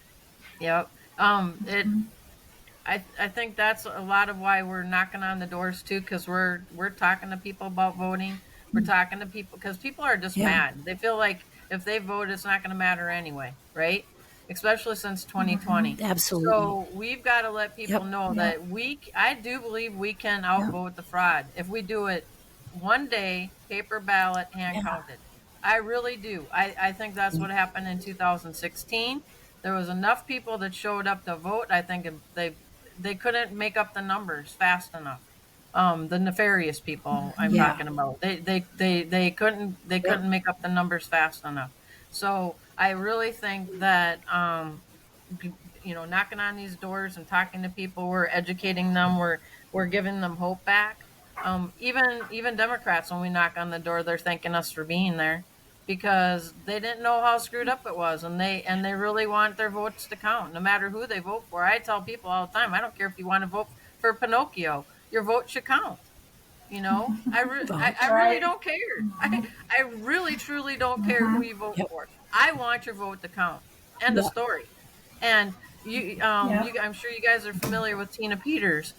Yep. I think that's a lot of why we're knocking on the doors too, because we're talking to people about voting. We're talking to people because people are just mad. They feel like if they vote, it's not going to matter anyway, right? Especially since 2020. Absolutely. So we've got to let people know that I do believe we can outvote the fraud if we do it one day, paper ballot, hand counted. I really do. I think that's what happened in 2016. There was enough people that showed up to vote. I think they couldn't make up the numbers fast enough. The nefarious people I'm talking about, they couldn't make up the numbers fast enough. So I really think that knocking on these doors and talking to people, we're educating them, we're giving them hope back. Even Democrats, when we knock on the door, they're thanking us for being there, because they didn't know how screwed up it was, and they really want their votes to count, no matter who they vote for. I tell people all the time, I don't care if you want to vote for Pinocchio, your vote should count. I really don't care. I really truly don't care who you vote for. I want your vote to count. End of story. And I'm sure you guys are familiar with Tina Peters.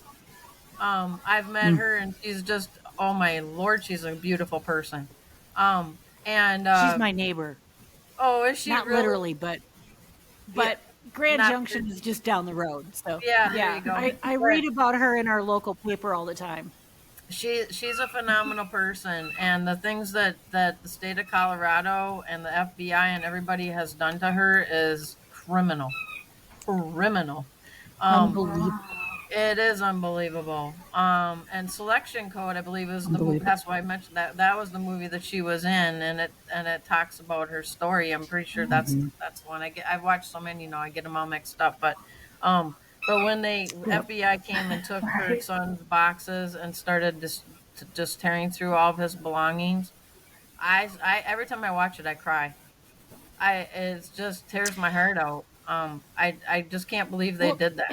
I've met her, and she's just, oh my Lord, she's a beautiful person. She's my neighbor. Oh, is she? Not really? Literally, but Grand Junction is just down the road. So there you go. I read about her in our local paper all the time. She's a phenomenal person, and the things that the state of Colorado and the FBI and everybody has done to her is criminal, criminal. Um, Unbelievable. it is unbelievable. And Selection Code, I believe, is the movie. Unbelievable. That's why I mentioned that. That was the movie that she was in, and it talks about her story. I'm pretty sure that's the one. I've watched so many, I get them all mixed up. Um, but when they Yep. FBI came and took her Right. son's boxes and started just tearing through all of his belongings, I every time I watch it, I cry. It just tears my heart out. I just can't believe they Well, did that.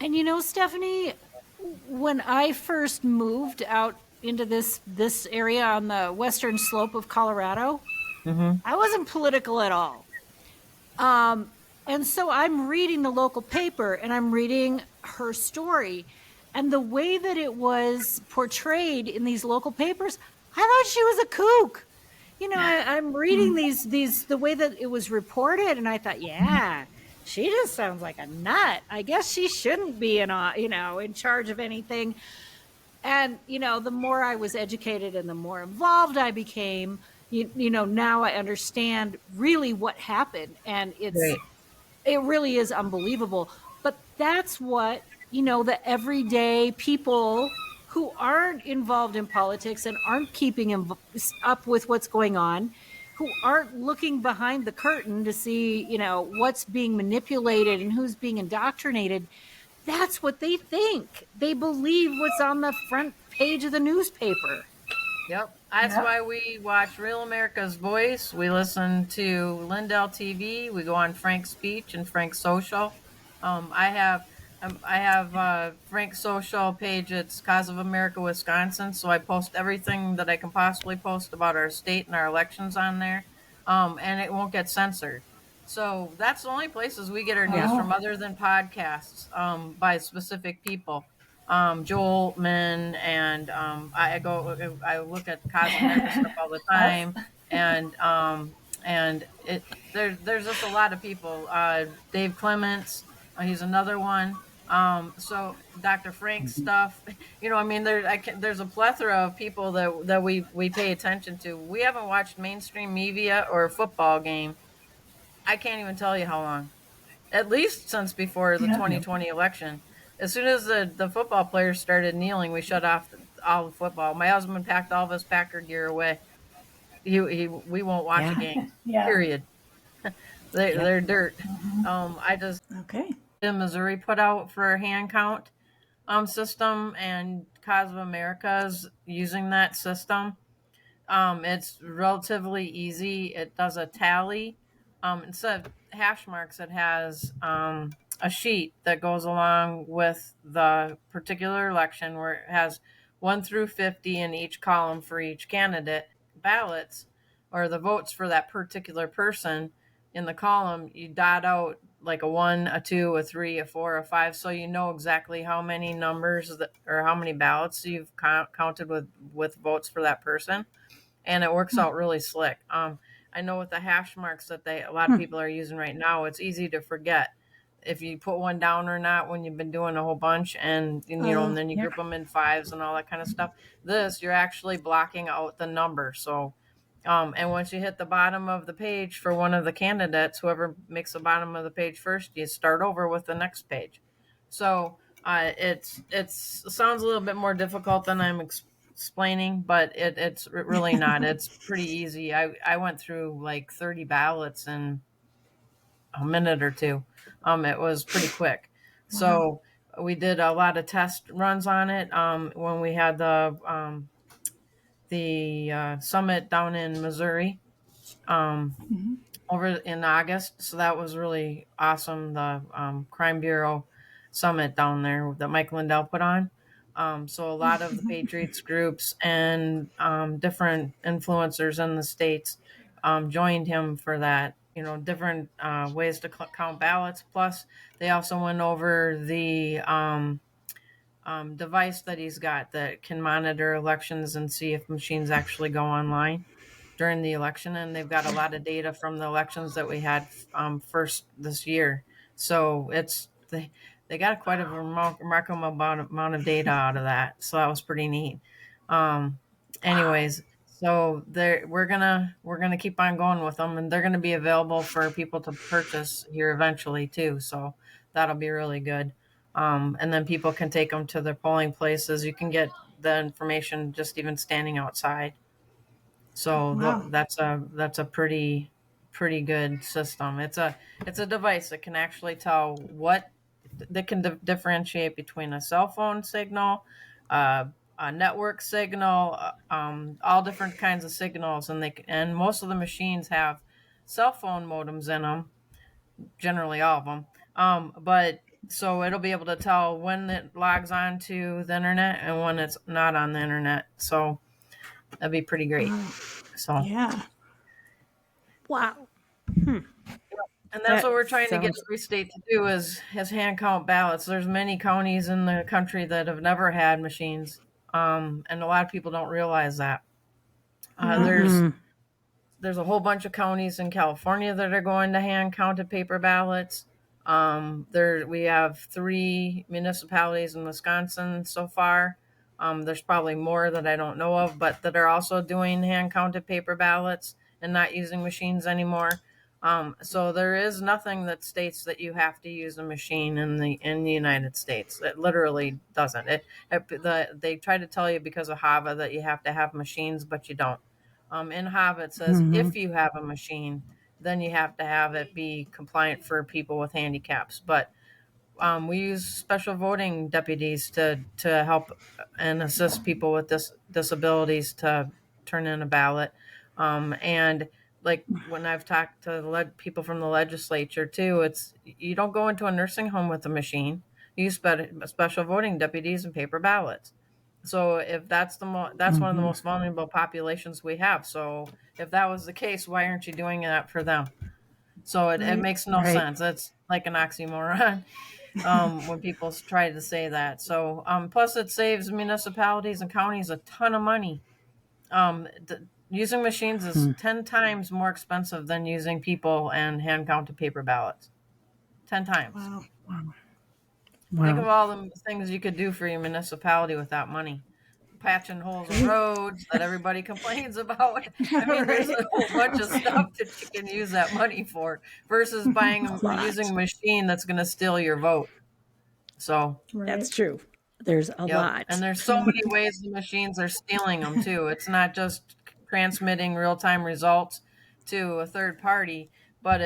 and Stephanie, when I first moved out into this area on the western slope of Colorado, Hmm. I wasn't political at all. And so I'm reading the local paper and I'm reading her story. And the way that it was portrayed in these local papers, I thought she was a kook. I'm reading these the way that it was reported, and I thought, yeah, she just sounds like a nut. I guess she shouldn't be in charge of anything. And the more I was educated and the more involved I became, now I understand really what happened, and Right. it really is unbelievable. But that's what, the everyday people who aren't involved in politics and aren't keeping up with what's going on, who aren't looking behind the curtain to see, what's being manipulated and who's being indoctrinated, that's what they think. They believe what's on the front page of the newspaper. Yep. That's Yep. why we watch Real America's Voice. We listen to Lindell TV. We go on Frank's Speech and Frank's Social. I have Frank's Social page. It's Cause of America, Wisconsin. So I post everything that I can possibly post about our state and our elections on there, and it won't get censored. So that's the only places we get our news Yeah. from, Oh. other than podcasts by specific people. Joel Altman, and I look at Cause America stuff all the That's time, and there's just a lot of people. Dave Clements, he's another one. So Dr. Frank's stuff, I mean, there's a plethora of people that we pay attention to. We haven't watched mainstream media or a football game. I can't even tell you how long, at least since before the yeah. 2020 election. As soon as the football players started kneeling, we shut off all the football. My husband packed all of his Packer gear away. We won't watch a Yeah. game. Yeah. Period. Yep. They're dirt. I just Okay. in Missouri put out for a hand count system, and Cause of America's using that system. It's relatively easy. It does a tally. Instead of hash marks, it has a sheet that goes along with the particular election where it has 1 through 50 in each column for each candidate. Ballots, or the votes for that particular person in the column, you dot out like a 1, a 2, a 3, a 4, a 5, so you know exactly how many numbers or how many ballots you've counted with votes for that person, and it works out really slick. I know with the hash marks that a lot of people are using right now, it's easy to forget if you put one down or not when you've been doing a whole bunch, and then you Yeah. group them in fives and all that kind of stuff. This, you're actually blocking out the number. So, and once you hit the bottom of the page for one of the candidates, whoever makes the bottom of the page first, you start over with the next page. So it sounds a little bit more difficult than I'm explaining, but it's really not. It's pretty easy. I went through like 30 ballots in a minute or two. It was pretty quick. Wow. So we did a lot of test runs on it when we had the summit down in Missouri. Um, over in August. So that was really awesome. The Crime Bureau summit down there that Mike Lindell put on. So a lot of the Patriots groups and different influencers in the states joined him for that. Different ways to count ballots. Plus, they also went over the device that he's got that can monitor elections and see if machines actually go online during the election, and they've got a lot of data from the elections that we had first this year. So they got quite a remarkable amount of data out of that. So that was pretty neat. Anyways, so we're gonna keep on going with them, and they're gonna be available for people to purchase here eventually too. So that'll be really good. And then people can take them to their polling places. You can get the information just even standing outside. So Wow. that's a pretty good system. It's a device that can actually tell what that can differentiate between a cell phone signal, uh, a network signal, all different kinds of signals, and most of the machines have cell phone modems in them. Generally, all of them. But so it'll be able to tell when it logs on to the internet and when it's not on the internet. So that'd be pretty great. So. Yeah. Wow. And that's That what we're trying to get sounds every state to do is hand count ballots. There's many counties in the country that have never had machines, and a lot of people don't realize that. There's a whole bunch of counties in California that are going to hand counted paper ballots. There we have 3 municipalities in Wisconsin so far. There's probably more that I don't know of, but that are also doing hand counted paper ballots and not using machines anymore. So there is nothing that states that you have to use a machine in the United States. It literally doesn't. They try to tell you because of HAVA that you have to have machines, but you don't. In HAVA it says if you have a machine, then you have to have it be compliant for people with handicaps. But we use special voting deputies to help and assist people with disabilities to turn in a ballot. And like when I've talked to people from the legislature too, it's you don't go into a nursing home with a machine. You use special voting deputies and paper ballots. So if that's that's one of the most vulnerable populations we have. So if that was the case, why aren't you doing that for them? So it makes no sense. It's like an oxymoron when people try to say that. So plus it saves municipalities and counties a ton of money. Using machines is 10 times more expensive than using people and hand counted paper ballots. 10 times. Think of all the things you could do for your municipality with that money. Patching holes in roads that everybody complains about. I mean, there's a whole bunch of stuff that you can use that money for versus using a machine that's going to steal your vote. So That's true. There's a lot. And there's so many ways the machines are stealing them too. It's not just transmitting real-time results to a third party, but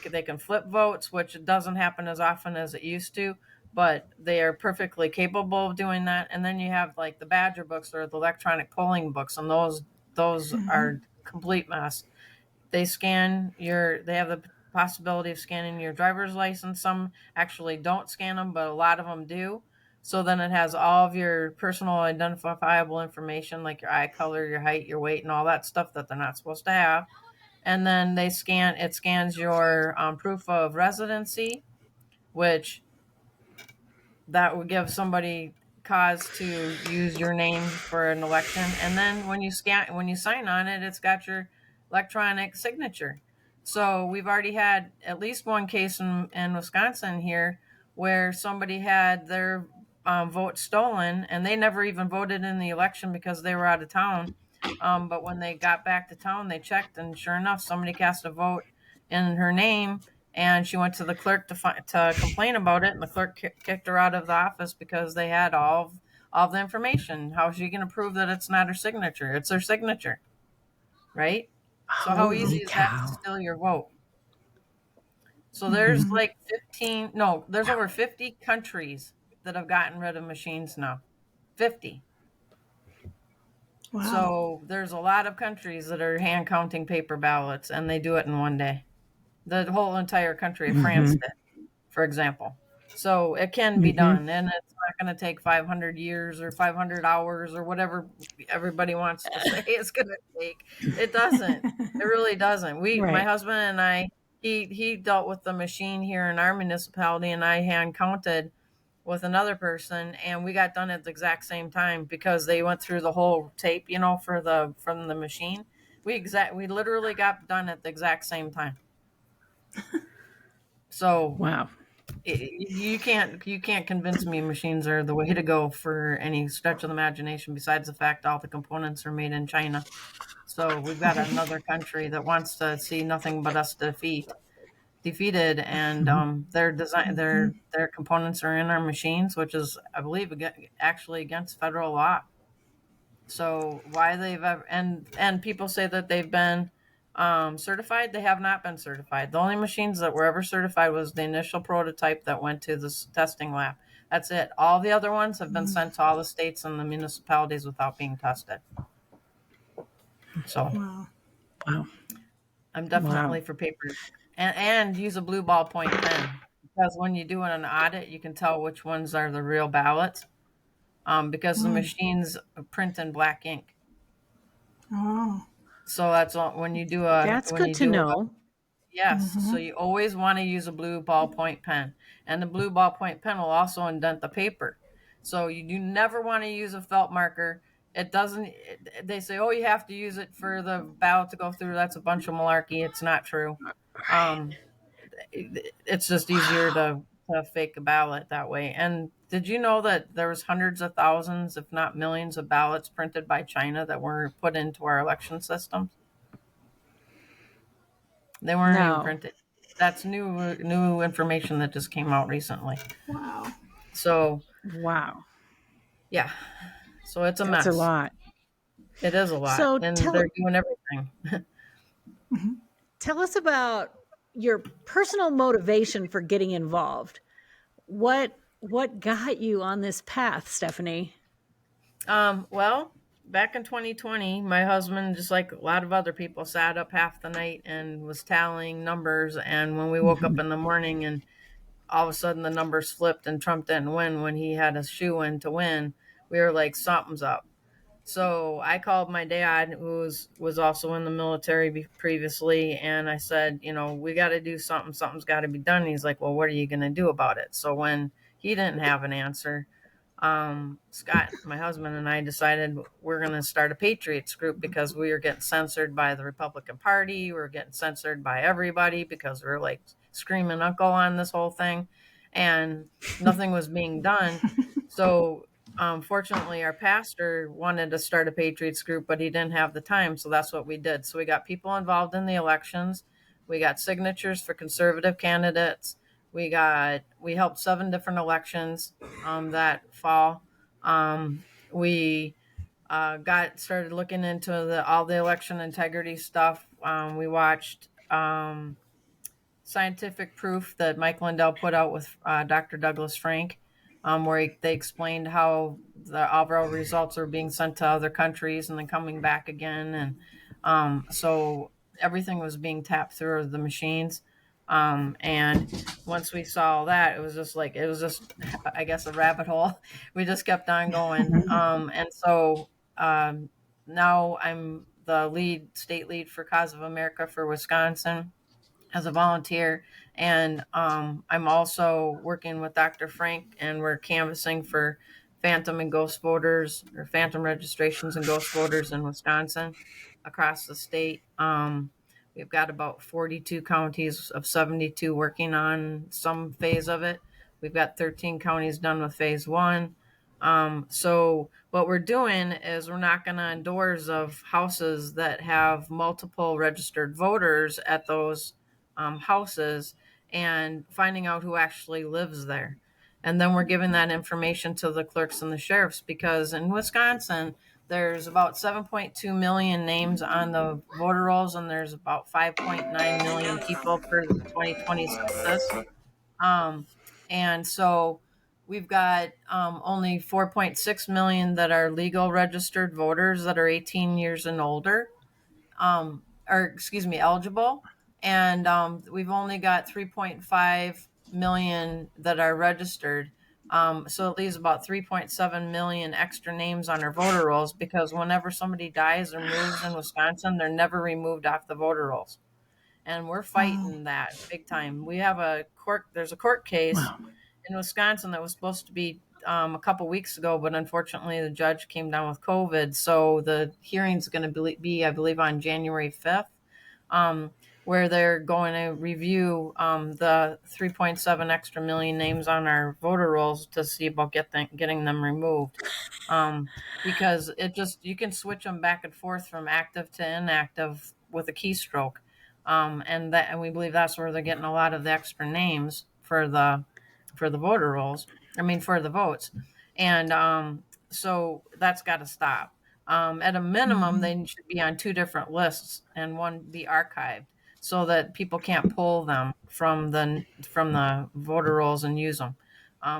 they can flip votes, which doesn't happen as often as it used to, but they are perfectly capable of doing that. And then you have like the Badger books or the electronic polling books, and those are complete mess. They have the possibility of scanning your driver's license. Some actually don't scan them, but a lot of them do. So then it has all of your personal identifiable information like your eye color, your height, your weight, and all that stuff that they're not supposed to have. And then it scans your proof of residency, which that would give somebody cause to use your name for an election. And then when you sign on it, it's got your electronic signature. So we've already had at least one case in Wisconsin here where somebody had their vote stolen, and they never even voted in the election because they were out of town. But when they got back to town, they checked, and sure enough, somebody cast a vote in her name, and she went to the clerk to complain about it, and the clerk kicked her out of the office because they had all the information. How is she going to prove that it's not her signature? It's her signature, right? So how easy is that to steal your vote? So there's like there's over 50 countries that have gotten rid of machines now. 50. Wow. So there's a lot of countries that are hand counting paper ballots, and they do it in one day. The whole entire country of France did, for example. So it can be done, and it's not going to take 500 years or 500 hours or whatever everybody wants to say it's going to take. It doesn't. It really doesn't. My husband and I, he dealt with the machine here in our municipality, and I hand counted with another person, and we got done at the exact same time because they went through the whole tape, from the machine. We literally got done at the exact same time. So wow. You can't convince me machines are the way to go for any stretch of the imagination. Besides the fact all the components are made in China, so we've got another country that wants to see nothing but us defeated, and their design, their components are in our machines, which is, I believe, actually against federal law. So why they've ever, and people say that they've been certified. They have not been certified. The only machines that were ever certified was the initial prototype that went to the testing lab. That's it. All the other ones have been sent to all the states and the municipalities without being tested. So Wow. Wow. I'm definitely for paper, and use a blue ballpoint pen, because when you do an audit, you can tell which ones are the real ballots, because the machines print in black ink. Oh. So that's all, when you do That's good to know. yes. So you always want to use a blue ballpoint pen, and the blue ballpoint pen will also indent the paper. So you do never want to use a felt marker. It doesn't. They say, oh, you have to use it for the ballot to go through. That's a bunch of malarkey. It's not true. Um, it's just easier to fake a ballot that way. And did you know that there was hundreds of thousands, if not millions, of ballots printed by China that were put into our election systems? They weren't even No. printed. That's new information that just came out recently. Wow. So Wow. yeah, so it's a That's a mess. lot. It is a lot, So and they're doing everything. tell us about your personal motivation for getting involved. What got you on this path, Stephanie? Well, back in 2020, my husband, just like a lot of other people, sat up half the night and was tallying numbers. And when we woke up in the morning, and all of a sudden the numbers flipped and Trump didn't win when he had a shoe in to win, we were like, something's up. So I called my dad, who was also in the military previously, and I said, we got to do something. Something's got to be done. And he's like, well, what are you going to do about it? So when he didn't have an answer, Scott, my husband, and I decided we're going to start a Patriots group, because we were getting censored by the Republican Party. We were getting censored by everybody because we were like screaming uncle on this whole thing, and nothing was being done. So fortunately, our pastor wanted to start a Patriots group, but he didn't have the time. So that's what we did. So we got people involved in the elections. We got signatures for conservative candidates. We helped 7 different elections that fall. We got started looking into all the election integrity stuff. We watched scientific proof that Mike Lindell put out with Dr. Douglas Frank, where they explained how the overall results are being sent to other countries and then coming back again. And so everything was being tapped through the machines. And once we saw that, it was just, I guess, a rabbit hole. We just kept on going. And so now I'm the state lead for Cause of America for Wisconsin as a volunteer. And I'm also working with Dr. Frank, and we're canvassing for phantom and ghost voters, or phantom registrations and ghost voters in Wisconsin across the state. We've got about 42 counties of 72 working on some phase of it. We've got 13 counties done with phase 1. So what we're doing is we're knocking on doors of houses that have multiple registered voters at those houses, and finding out who actually lives there. And then we're giving that information to the clerks and the sheriffs, because in Wisconsin, there's about 7.2 million names on the voter rolls, and there's about 5.9 million people for the 2020 census. And so we've got only 4.6 million that are legal registered voters that are 18 years and older, eligible. And we've only got 3.5 million that are registered. So it leaves about 3.7 million extra names on our voter rolls, because whenever somebody dies or moves in Wisconsin, they're never removed off the voter rolls. And we're fighting that big time. There's a court case in Wisconsin that was supposed to be a couple weeks ago, but unfortunately the judge came down with COVID. So the hearing's going to be, I believe, on January 5th. where they're going to review the 3.7 extra million names on our voter rolls to see about getting them removed. Because it just, you can switch them back and forth from active to inactive with a keystroke. And we believe that's where they're getting a lot of the extra names for the voter rolls. I mean, for the votes. And so that's got to stop. At a minimum, they should be on two different lists and one be archived so that people can't pull them from the voter rolls and use them.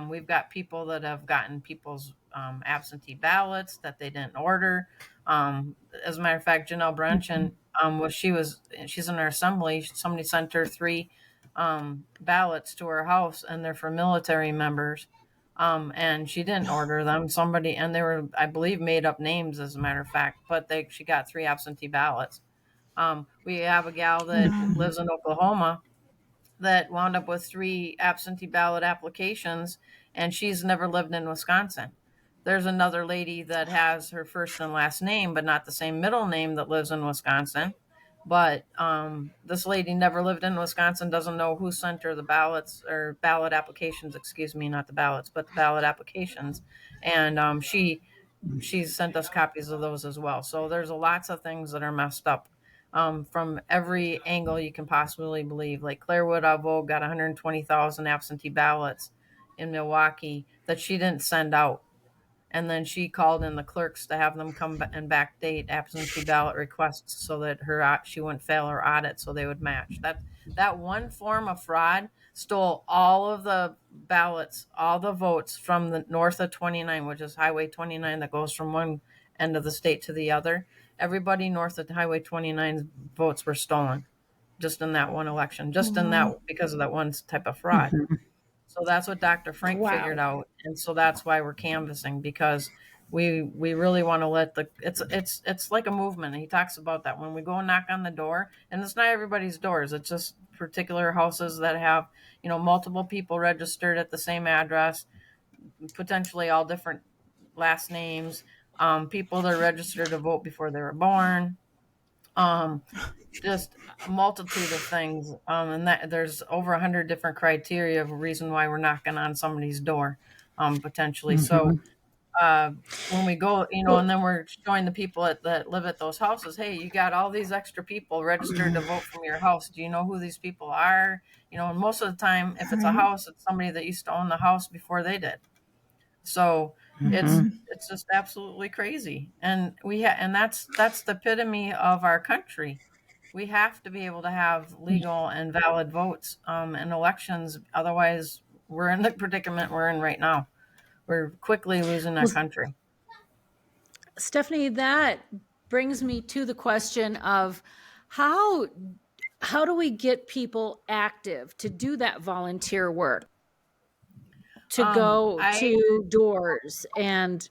We've got people that have gotten people's absentee ballots that they didn't order. As a matter of fact, Janelle Brenchen, she's in our assembly. Somebody sent her three ballots to her house, and they're for military members. And she didn't order them. And they were, I believe, made up names, as a matter of fact. But she got three absentee ballots. We have a gal that lives in Oklahoma that wound up with three absentee ballot applications, and she's never lived in Wisconsin. There's another lady that has her first and last name, but not the same middle name, that lives in Wisconsin. But this lady never lived in Wisconsin, doesn't know who sent her the ballots or ballot applications, excuse me, not the ballots, but the ballot applications. And she's sent us copies of those as well. So there's lots of things that are messed up from every angle you can possibly believe. Like Clairwood Avo got 120,000 absentee ballots in Milwaukee that she didn't send out. And then she called in the clerks to have them come and backdate absentee ballot requests so that she wouldn't fail her audit, so they would match. That one form of fraud stole all of the ballots, all the votes from the north of 29, which is Highway 29 that goes from one end of the state to the other. Everybody north of Highway 29's votes were stolen just in that one election, just in that, because of that one type of fraud. So that's what Dr. Frank figured out, and so that's why we're canvassing, because we really want to let it's like a movement. And he talks about that when we go and knock on the door, and it's not everybody's doors. It's just particular houses that have multiple people registered at the same address, potentially all different last names, people that are registered to vote before they were born. Just a multitude of things, and that there's over 100 different criteria of a reason why we're knocking on somebody's door, potentially. So when we go, and then we're showing the people that live at those houses, hey, you got all these extra people registered to vote from your house. Do you know who these people are? And most of the time, if it's a house, it's somebody that used to own the house before they did. So it's just absolutely crazy, and and that's the epitome of our country. We have to be able to have legal and valid votes in elections. Otherwise, we're in the predicament we're in right now. We're quickly losing our country. Stephanie, that brings me to the question of how do we get people active to do that volunteer work, to go to doors, and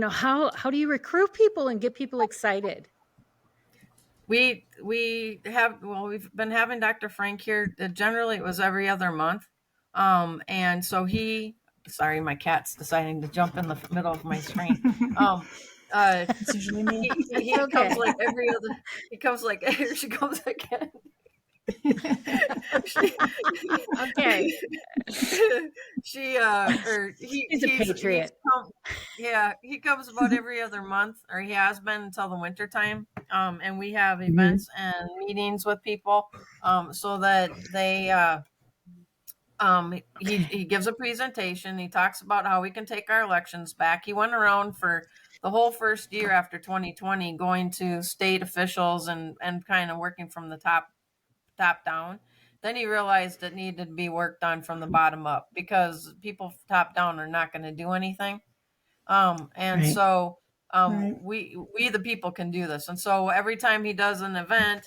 how do you recruit people and get people excited? We've been having Dr. Frank here. Generally, it was every other month, and so sorry, my cat's deciding to jump in the middle of my screen. It's usually me. He comes like every other. He comes like, here she comes again. Okay. He's a patriot. He comes about every other month, or he has been until the winter time. And we have events and meetings with people, so that they he gives a presentation. He talks about how we can take our elections back. He went around for the whole first year after 2020, going to state officials and kind of working from the top down. Then he realized it needed to be worked on from the bottom up, because people top down are not going to do anything. So we the people can do this. And so every time he does an event,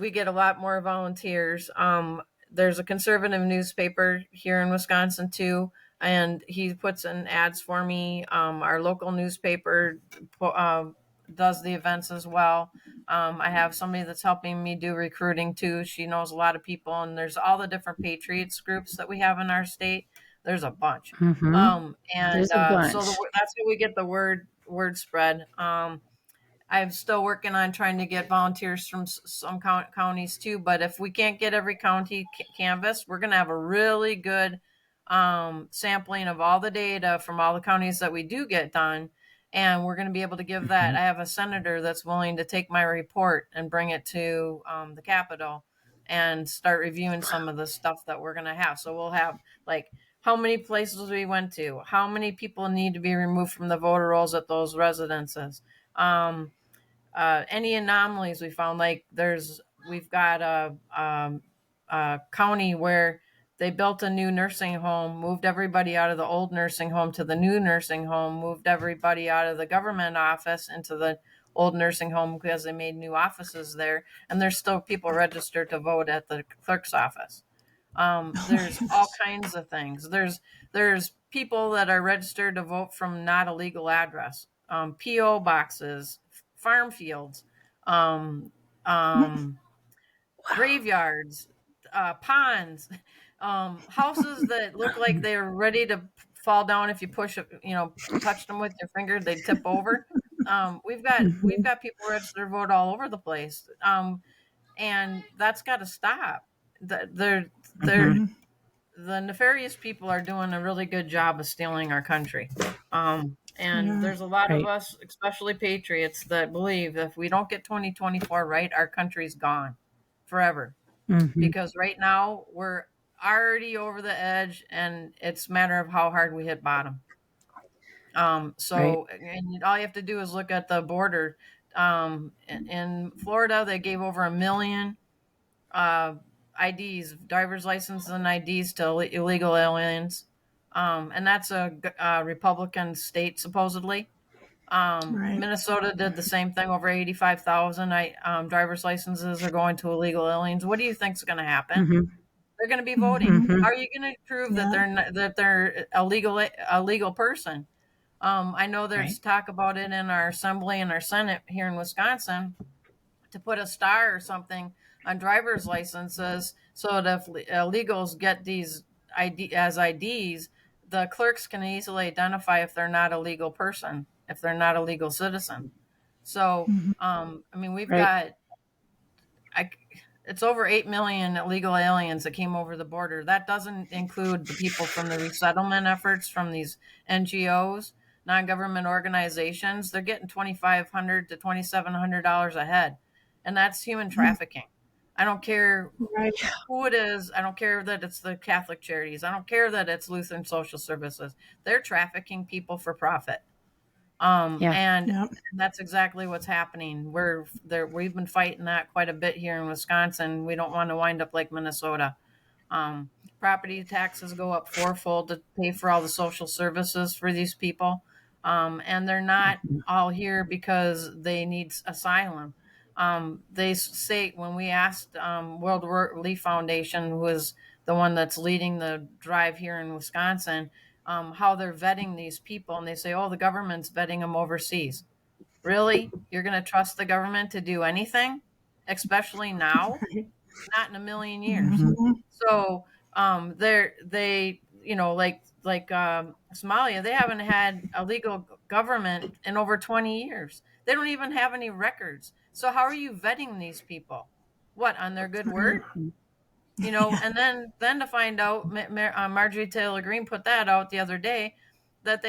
we get a lot more volunteers. There's a conservative newspaper here in Wisconsin too, and he puts in ads for me. Our local newspaper does the events as well. I have somebody that's helping me do recruiting too. She knows a lot of people, and there's all the different patriots groups that we have in our state. There's a bunch. There's a bunch. So that's how we get the word spread. I'm still working on trying to get volunteers from some counties too. But if we can't get every county canvassed, we're going to have a really good sampling of all the data from all the counties that we do get done. And we're going to be able to give that. I have a senator that's willing to take my report and bring it to the Capitol and start reviewing some of the stuff that we're going to have. So we'll have like how many places we went to, how many people need to be removed from the voter rolls at those residences. Any anomalies we found, like we've got a county where they built a new nursing home, moved everybody out of the old nursing home to the new nursing home, moved everybody out of the government office into the old nursing home because they made new offices there, and there's still people registered to vote at the clerk's office. There's all kinds of things. There's people that are registered to vote from not a legal address, PO boxes, farm fields, um, um, graveyards, ponds, houses that look like they're ready to fall down if you push it, touch them with your finger, they tip over. We've got people registered to vote all over the place, and that's got to stop. They're the nefarious people are doing a really good job of stealing our country. And there's a lot of us, especially patriots, that believe if we don't get 2024 right, our country's gone forever. Because right now we're already over the edge, and it's a matter of how hard we hit bottom. And all you have to do is look at the border. In Florida, they gave over 1 million IDs, driver's licenses and IDs to illegal aliens. And that's a Republican state, supposedly. Minnesota did the same thing. Over 85,000 driver's licenses are going to illegal aliens. What do you think is going to happen? They're going to be voting. How are you going to prove that they're a legal person? I know there's talk about it in our assembly and our Senate here in Wisconsin to put a star or something on driver's licenses so that if illegals get these as IDs, the clerks can easily identify if they're not a legal person, if they're not a legal citizen. So, we've got it's over 8 million illegal aliens that came over the border. That doesn't include the people from the resettlement efforts from these NGOs, non-government organizations. They're getting $2,500 to $2,700 a head, and that's human trafficking. I don't care who it is. I don't care that it's the Catholic Charities. I don't care that it's Lutheran Social Services. They're trafficking people for profit. And that's exactly what's happening. We've been fighting that quite a bit here in Wisconsin. We don't want to wind up like Minnesota. Property taxes go up fourfold to pay for all the social services for these people. And they're not all here because they need asylum. They say, when we asked World Relief Foundation, who is the one that's leading the drive here in Wisconsin, how they're vetting these people, and they say, oh, the government's vetting them overseas. Really? You're going to trust the government to do anything, especially now? Not in a million years. So Somalia, they haven't had a legal government in over 20 years. They don't even have any records. So how are you vetting these people? What, on their good word? And then to find out, Marjorie Taylor Greene put that out the other day, that the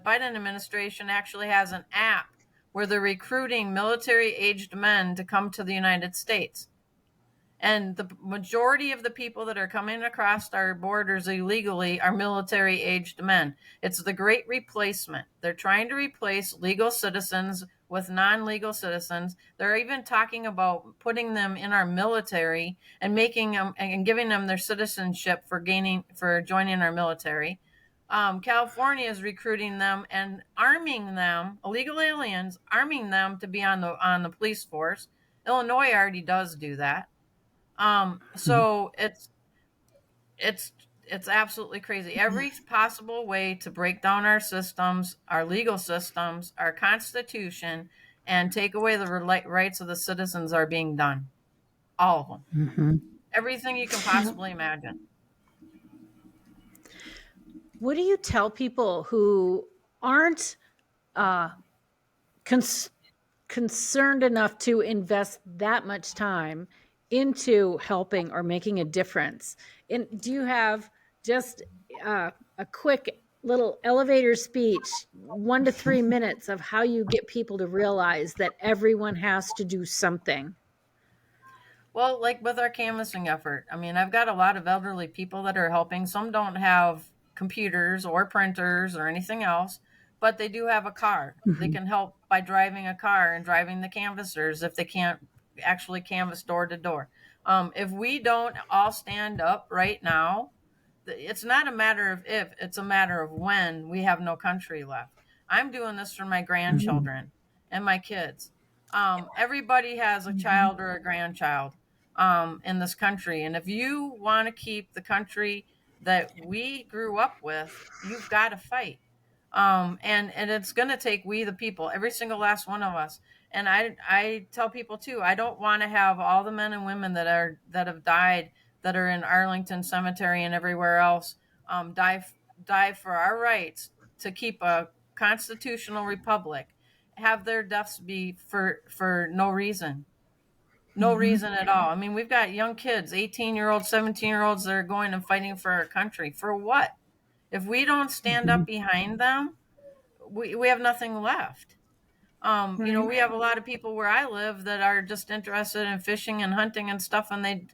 Biden administration actually has an app where they're recruiting military-aged men to come to the United States. And the majority of the people that are coming across our borders illegally are military-aged men. It's the great replacement. They're trying to replace legal citizens with non-legal citizens. They're even talking about putting them in our military and making them and giving them their citizenship for joining our military. California is recruiting them and arming them, illegal aliens, arming them to be on the police force. Illinois already does do that. So it's absolutely crazy. Every possible way to break down our systems, our legal systems, our Constitution, and take away the rights of the citizens are being done. All of them. Everything you can possibly imagine. What do you tell people who aren't concerned enough to invest that much time into helping or making a difference. And do you have just a quick little elevator speech, 1 to 3 minutes, of how you get people to realize that everyone has to do something? Well, like with our canvassing effort, I mean, I've got a lot of elderly people that are helping. Some don't have computers or printers or anything else, but they do have a car. They can help by driving a car and driving the canvassers if they can't actually canvass door to door. If we don't all stand up right now, it's not a matter of if, it's a matter of when we have no country left. I'm doing this for my grandchildren and my kids. Everybody has a child or a grandchild in this country. And if you want to keep the country that we grew up with, you've got to fight. And it's going to take we the people, every single last one of us. And I tell people too, I don't want to have all the men and women that have died, that are in Arlington Cemetery and everywhere else, die for our rights to keep a constitutional republic, have their deaths be for no reason. No reason at all. I mean, we've got young kids, 18-year-olds, 17-year-olds, that are going and fighting for our country. For what? If we don't stand up behind them, we have nothing left. We have a lot of people where I live that are just interested in fishing and hunting and stuff, and they,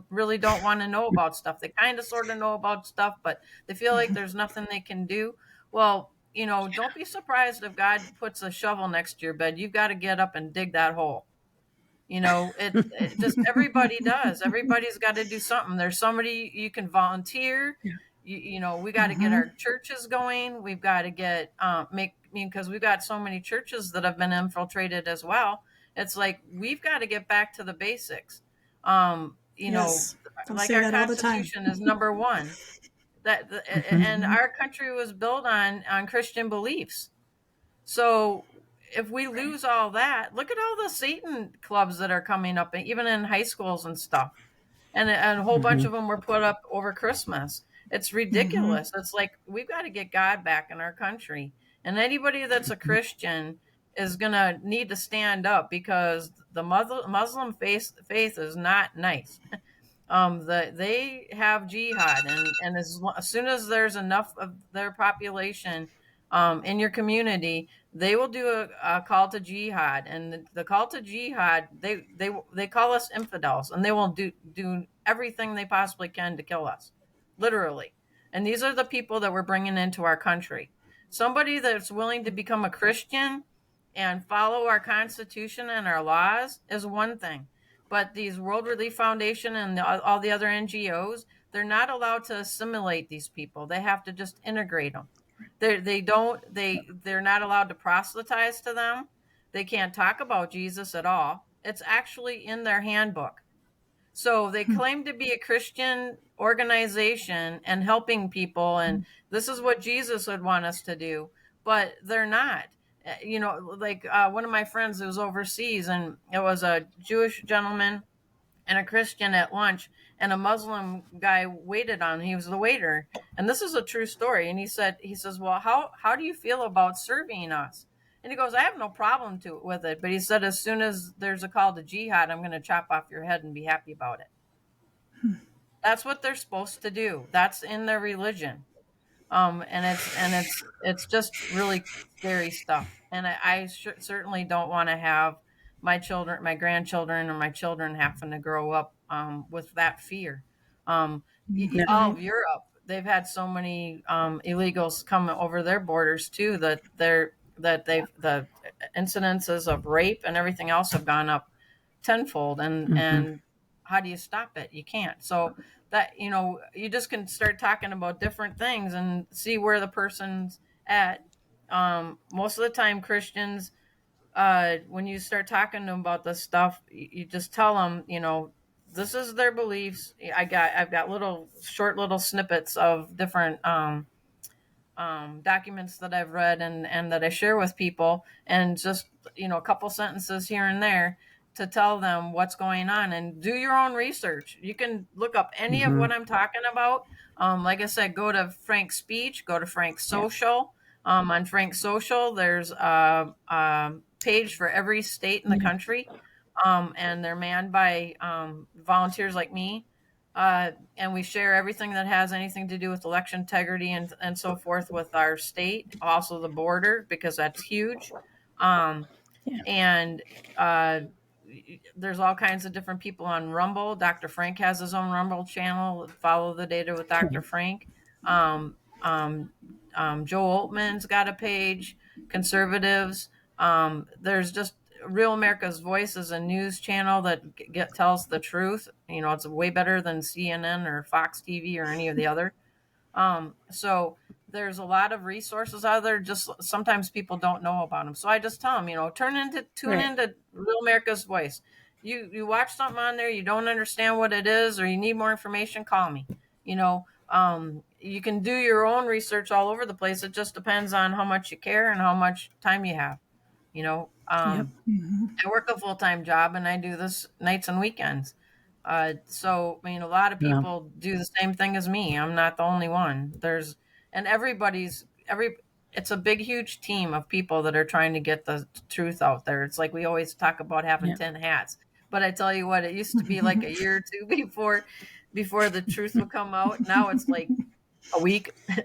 really don't want to know about stuff. They kind of sort of know about stuff, but they feel like there's nothing they can do. Well, don't be surprised if God puts a shovel next to your bed. You've got to get up and dig that hole. It just, everybody does. Everybody's got to do something. There's somebody you can volunteer. We got to get our churches going. We've got to get because we've got so many churches that have been infiltrated as well. It's like we've got to get back to the basics. Yes. Like our Constitution is number one. And our country was built on Christian beliefs. So if we lose all that, look at all the Satan clubs that are coming up, even in high schools and stuff. And a whole bunch of them were put up over Christmas. It's ridiculous. It's like, we've got to get God back in our country. And anybody that's a Christian is going to need to stand up, because the Muslim faith is not nice. They have jihad, and as soon as there's enough of their population in your community, they will do a call to jihad. And the call to jihad, they call us infidels, and they will do everything they possibly can to kill us, literally. And these are the people that we're bringing into our country. Somebody that's willing to become a Christian and follow our Constitution and our laws is one thing. But these World Relief Foundation and all the other NGOs, they're not allowed to assimilate these people. They have to just integrate them. They're not allowed to proselytize to them. They can't talk about Jesus at all. It's actually in their handbook. So they claim to be a Christian organization and helping people, and this is what Jesus would want us to do, but they're not. One of my friends who was overseas, and it was a Jewish gentleman and a Christian at lunch, and a Muslim guy waited on him. He was the waiter. And this is a true story. And he says, well, how do you feel about serving us? And he goes, I have no problem with it. But he said, as soon as there's a call to jihad, I'm going to chop off your head and be happy about it. That's what they're supposed to do. That's in their religion. And it's just really scary stuff. And I certainly don't want to have my children, my grandchildren, or my children having to grow up with that fear. All of Europe, they've had so many illegals come over their borders too, that the incidences of rape and everything else have gone up tenfold. And how do you stop it? You can't. So that, you just can start talking about different things and see where the person's at. Most of the time, Christians, when you start talking to them about this stuff, you just tell them, this is their beliefs. I've got short little snippets of different documents that I've read and that I share with people, and just, a couple sentences here and there to tell them what's going on, and do your own research. You can look up any of what I'm talking about. Like I said, go to Frank's speech, go to Frank's social. On Frank's social, there's page for every state in the country, and they're manned by volunteers like me. And we share everything that has anything to do with election integrity and so forth with our state, also the border, because that's huge. And there's all kinds of different people on Rumble. Dr. Frank has his own Rumble channel. Follow the data with Dr. Frank. Um, um, Joe Altman's got a page. Conservatives. There's just Real America's Voice is a news channel that tells the truth. It's way better than CNN or Fox TV or any of the other. So there's a lot of resources out there. Just sometimes people don't know about them. So I just tell them, tune into Real America's Voice. You watch something on there, you don't understand what it is, or you need more information, call me. You can do your own research all over the place. It just depends on how much you care and how much time you have. I work a full-time job and I do this nights and weekends. So a lot of people do the same thing as me. I'm not the only one. It's a big, huge team of people that are trying to get the truth out there. It's like we always talk about having 10 hats, but I tell you what, it used to be like a year or two before the truth would come out. Now it's like a week, a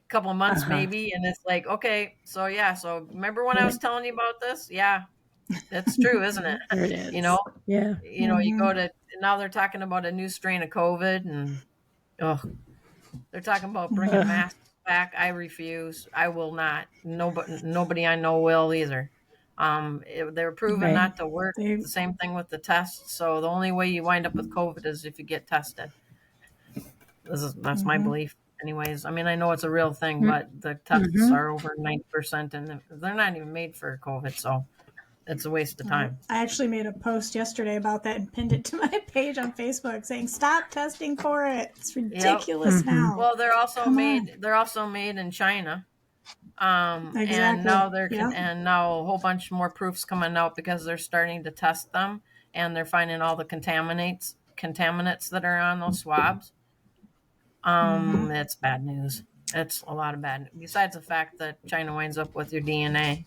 couple of months maybe. And it's like, okay, so remember when I was telling you about this? Yeah, that's true, isn't it? There it is. Yeah. You go to, now they're talking about a new strain of COVID and they're talking about bringing masks back. I refuse. I will not. Nobody I know will either. They're proven not to work. The same thing with the tests. So the only way you wind up with COVID is if you get tested. That's my belief. Anyways, I know it's a real thing, but the tests are over 90% and they're not even made for COVID. So it's a waste of time. I actually made a post yesterday about that and pinned it to my page on Facebook saying, stop testing for it. It's ridiculous now. Well, they're also made in China. Exactly. And now and now a whole bunch more proofs coming out because they're starting to test them and they're finding all the contaminants that are on those swabs. It's bad news. It's a lot of bad news. Besides the fact that China winds up with your DNA.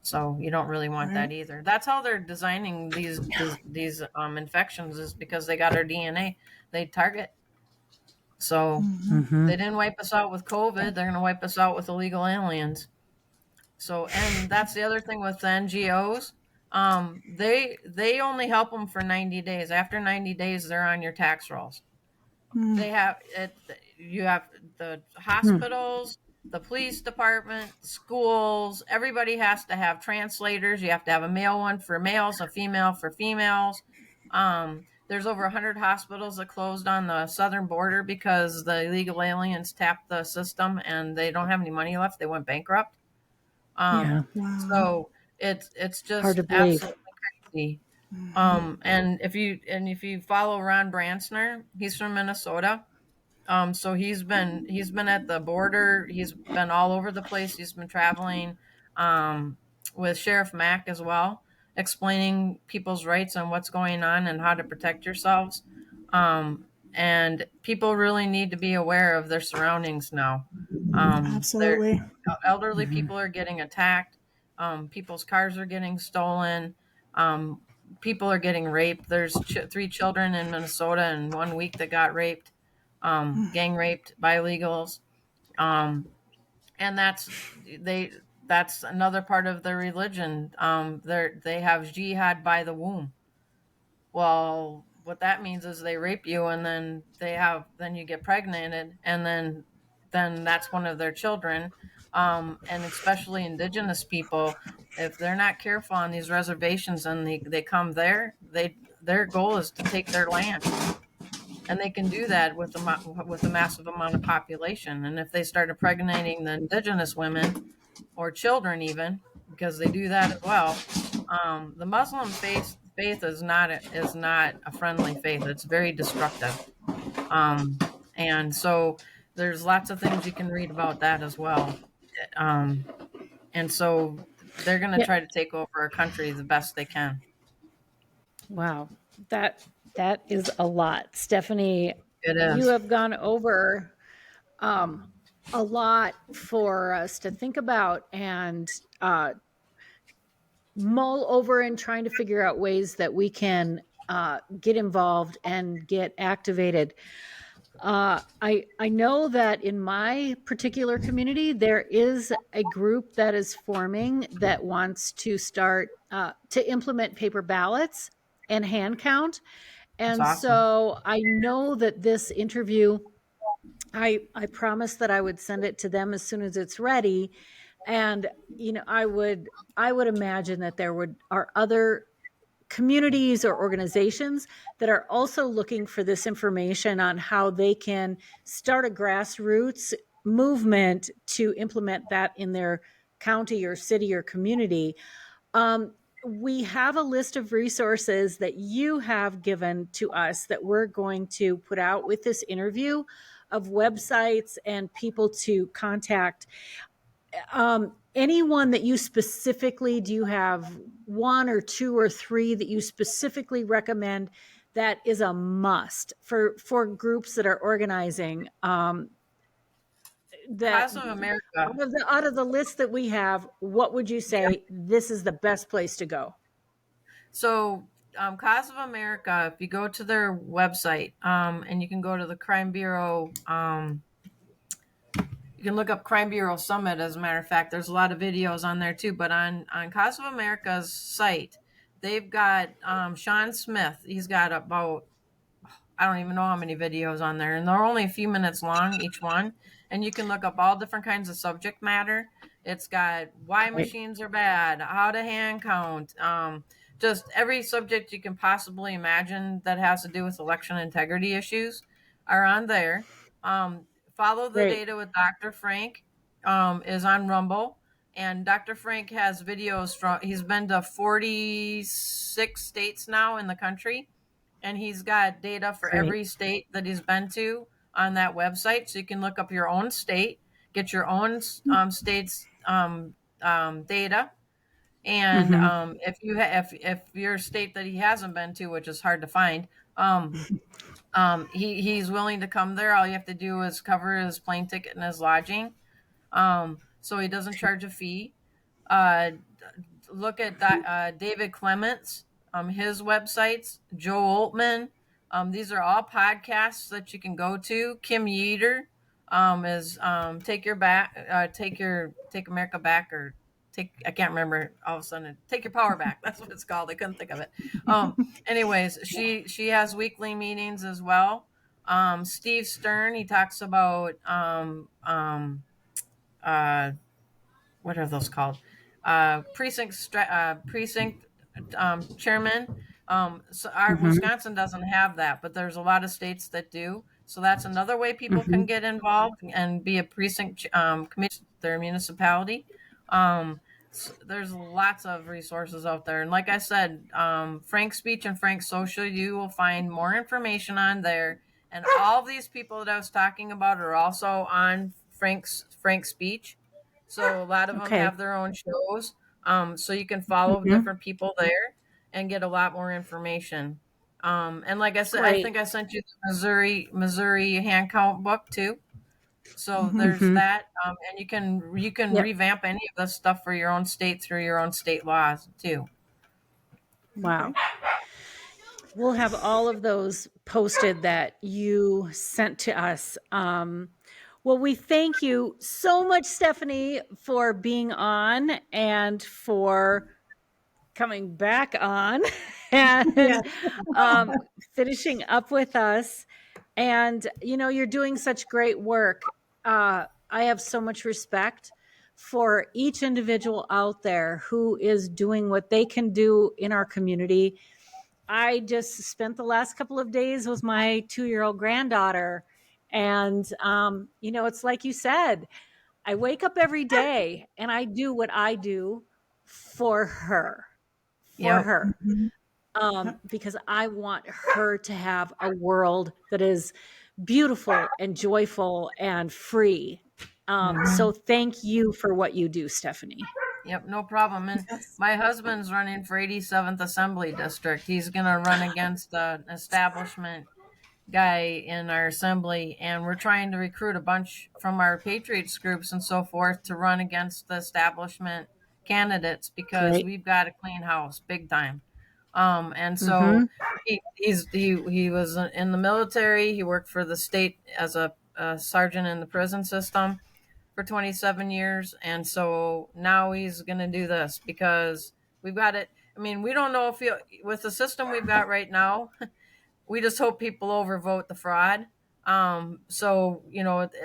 So you don't really want that either. That's how they're designing these infections, is because they got our DNA they target. So they didn't wipe us out with COVID. They're going to wipe us out with illegal aliens. So, and that's the other thing with the NGOs. They only help them for 90 days. After 90 days, they're on your tax rolls. They have it. You have the hospitals, the police department, schools. Everybody has to have translators. You have to have a male one for males, a female for females. There's over 100 hospitals that closed on the southern border because the illegal aliens tapped the system and they don't have any money left. They went bankrupt. So it's just hard to believe. Absolutely crazy. And if you follow Ron Bransner, he's from Minnesota. So he's been at the border. He's been all over the place. He's been traveling with Sheriff Mack as well, explaining people's rights and what's going on and how to protect yourselves. And people really need to be aware of their surroundings now. Absolutely. Elderly people are getting attacked. People's cars are getting stolen. People are getting raped. There's 3 children in Minnesota in 1 week that got raped. Gang raped by illegals. And that's another part of their religion. They have jihad by the womb. Well, what that means is they rape you and then you get pregnant and then that's one of their children. And especially indigenous people, if they're not careful on these reservations and they come there, their goal is to take their land. And they can do that with a massive amount of population. And if they start impregnating the indigenous women or children even, because they do that as well, the Muslim faith is not a friendly faith. It's very destructive. And so there's lots of things you can read about that as well. And so they're going to try to take over our country the best they can. Wow. That is a lot. Stephanie, It is. You have gone over a lot for us to think about and mull over and trying to figure out ways that we can get involved and get activated. I know that in my particular community, there is a group that is forming that wants to start to implement paper ballots and hand count. That's And awesome. so I know that this interview, I promised that I would send it to them as soon as it's ready. And, I would imagine that are other communities or organizations that are also looking for this information on how they can start a grassroots movement to implement that in their county or city or community. We have a list of resources that you have given to us that we're going to put out with this interview, of websites and people to contact. Anyone that you specifically, do you have one or two or three that you specifically recommend that is a must for groups that are organizing? That Cause of America. out of the list that we have, what would you say this is the best place to go? So, Cause of America, if you go to their website, and you can go to the Crime Bureau, you can look up Crime Bureau Summit. As a matter of fact, there's a lot of videos on there too. But on Cause of America's site, they've got Sean Smith. He's got about, I don't even know how many videos on there, and they're only a few minutes long each one. And you can look up all different kinds of subject matter. It's got why machines are bad, how to hand count, just every subject you can possibly imagine that has to do with election integrity issues are on there. Um, Follow the Great. Data with Dr. Frank is on Rumble. And Dr. Frank has videos he's been to 46 states now in the country, and he's got data for Great. every state that he's been to on that website. So you can look up your own state, get your own state's data. And if your state that he hasn't been to, which is hard to find, he's willing to come there. All you have to do is cover his plane ticket and his lodging. So he doesn't charge a fee. Look at David Clements, his websites, Joe Altman. These are all podcasts that you can go to. Kim Yeater is Take America Back, or I can't remember, all of a sudden, Take Your Power Back. That's what it's called. I couldn't think of it. Anyways, she has weekly meetings as well. Steve Stern, he talks about what are those called? Precinct chairman. So our Wisconsin doesn't have that, but there's a lot of states that do. So that's another way people can get involved and be a precinct committee, their municipality. So there's lots of resources out there, and like I said, Frank's Speech and Frank's Social, you will find more information on there. And all of these people that I was talking about are also on Frank's Speech. So a lot of them have their own shows. So you can follow different people there and get a lot more information. And like I said, I think I sent you the Missouri hand count book too. So there's that, and you can revamp any of this stuff for your own state through your own state laws too. Wow. We'll have all of those posted that you sent to us. Well, we thank you so much, Stephanie, for being on and for coming back on and finishing up with us. And, you're doing such great work. I have so much respect for each individual out there who is doing what they can do in our community. I just spent the last couple of days with my 2-year-old granddaughter. And, it's like you said, I wake up every day and I do what I do for her, because I want her to have a world that is beautiful and joyful and free. So thank you for what you do, Stephanie. Yep, no problem. And my husband's running for 87th Assembly District. He's going to run against an establishment guy in our assembly, and we're trying to recruit a bunch from our Patriots groups and so forth to run against the establishment candidates because Great. we've got a clean house, big time. And Mm-hmm. so he was in the military. He worked for the state as a sergeant in the prison system for 27 years, and so now he's going to do this because we've got it. I mean, we don't know if with the system we've got right now, we just hope people overvote the fraud. So